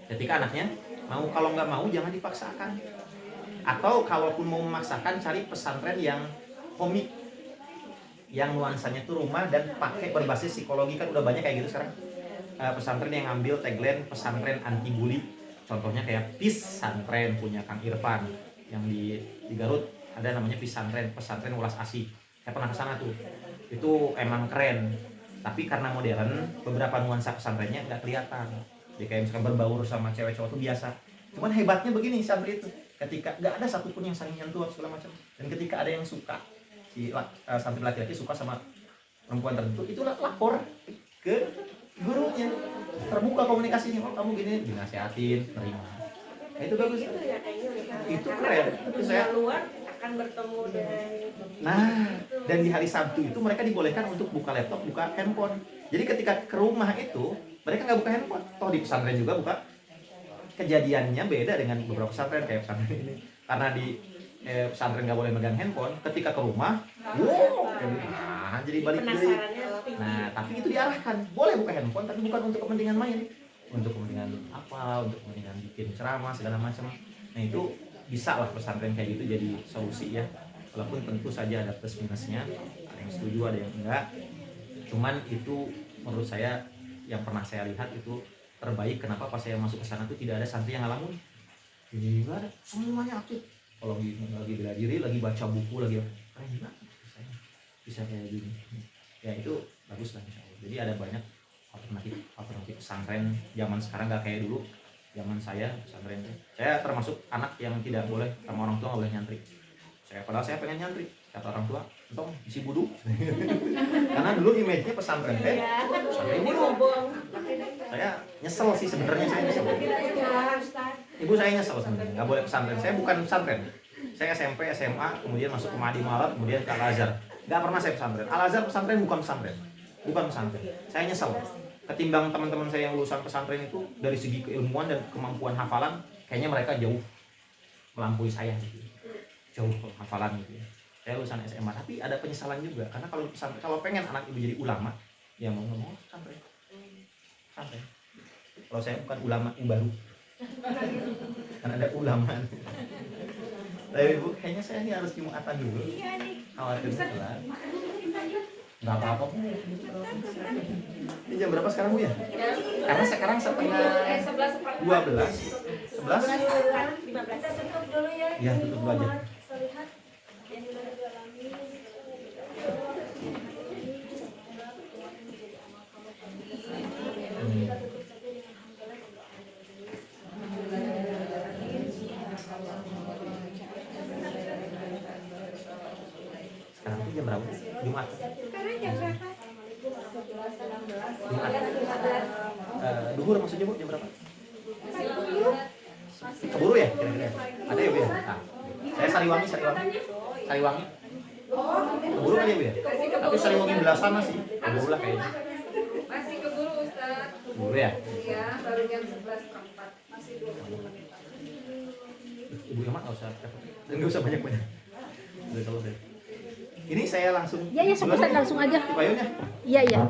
ketika anaknya mau. Kalau nggak mau jangan dipaksakan, atau kalaupun mau memaksakan cari pesantren yang komik, yang nuansanya tuh rumah dan pakai berbasis psikologi. Kan udah banyak kayak gitu sekarang, pesantren yang ngambil tagline pesantren anti bully. Contohnya kayak Pisantren punya Kang Irfan, yang di Garut ada namanya pesantren Welas Asih. Saya pernah kesana tuh, itu emang keren. Tapi karena modern, beberapa nuansa pesantrennya nggak kelihatan. Jadi kayak misalkan berbaur sama cewek cowok tuh biasa. Cuman hebatnya begini santri itu, ketika nggak ada satupun yang saling nyentuh segala macam, dan ketika ada yang suka, si santri laki-laki suka sama perempuan tertentu, itu lapor ke gurunya, terbuka komunikasinya. Oh kamu gini, dinasihatin, terima. Nah, itu bagus. Itu keren. Itu saya luar akan bertemu dengan. Nah, dan di hari Sabtu itu mereka dibolehkan untuk buka laptop, buka handphone. Jadi ketika ke rumah itu mereka nggak buka handphone. Toh di pesantren juga buka. Kejadiannya beda dengan beberapa pesantren kayak pesantren ini. Karena di pesantren nggak boleh megang handphone. Ketika ke rumah, jadi balik diri. Nah, tapi itu diarahkan. Boleh buka handphone, tapi bukan untuk kepentingan main. Untuk kepentingan apa? Untuk kepentingan bikin ceramah segala macam. Nah itu bisa lah pesantren kayak gitu jadi solusi ya. Walaupun tentu saja ada plus minusnya, ada yang setuju, ada yang enggak. Cuman itu menurut saya yang pernah saya lihat itu terbaik. Kenapa pas saya masuk ke sana tuh tidak ada santri yang ngalamun. Ini enggak ada, semuanya aktif. Kalau lagi bela diri, lagi baca buku, lagi keren banget bisa kayak gini. Ya itu bagus lah insya Allah. Jadi ada banyak alternatif pesantren zaman sekarang, nggak kayak dulu. Zaman saya pesantren, saya termasuk anak yang tidak boleh sama orang tua, nggak boleh nyantri. Padahal saya pengen nyantri, kata orang tua, entong isi budu. Karena dulu image-nya pesantren teh saya budu. Saya nyesel sih sebenarnya, saya nyesel. Ibu saya nyesel sebenarnya, nggak boleh pesantren. Saya bukan pesantren. Saya SMP, SMA, kemudian masuk ke Madi Malat, kemudian ke Al-Azhar. Nggak pernah saya pesantren. Al-Azhar pesantren bukan pesantren. Bukan pesantren. Saya nyesel. Ketimbang teman-teman saya yang lulusan pesantren itu dari segi keilmuan dan kemampuan hafalan, kayaknya mereka jauh melampaui saya gitu. Jauh hafalan gitu ya. Saya lulusan SMA, tapi ada penyesalan juga karena kalau pengen anak ibu jadi ulama, ya mau ngomong pesantren. Pesantren. Kalau saya bukan ulama baru. Karena ada ulama. Tapi ibu, kayaknya saya ini harus jumatan dulu. Iya nih. Khawatir telat. Nggak apa-apa bu. Ini jam berapa sekarang bu ya? Karena sekarang setengah 12. 11. Kita tutup dulu ya. Ya tutup dulu aja. Lihat yang sudah dialami. Kita tutup saja dengan Sekarang itu jam berapa? Jumat. Sekarang jam berapa? Duhur maksudnya bu jam berapa? Keburu ya kira-kira? Ada ya bu ya? Nah, saya Sariwangi. Keburu kan ya bu ya? Tapi Sariwangi belah sana sih. Keburu lah kayaknya. Masih keburu Ustaz. Keburu ya? Iya, baru jam 11.04. Masih 20 menit. Ibu Emak nggak usah banyak-banyak. Udah selesai. Ini saya langsung. Ya, Ustaz langsung aja. Di payungnya. Iya, iya.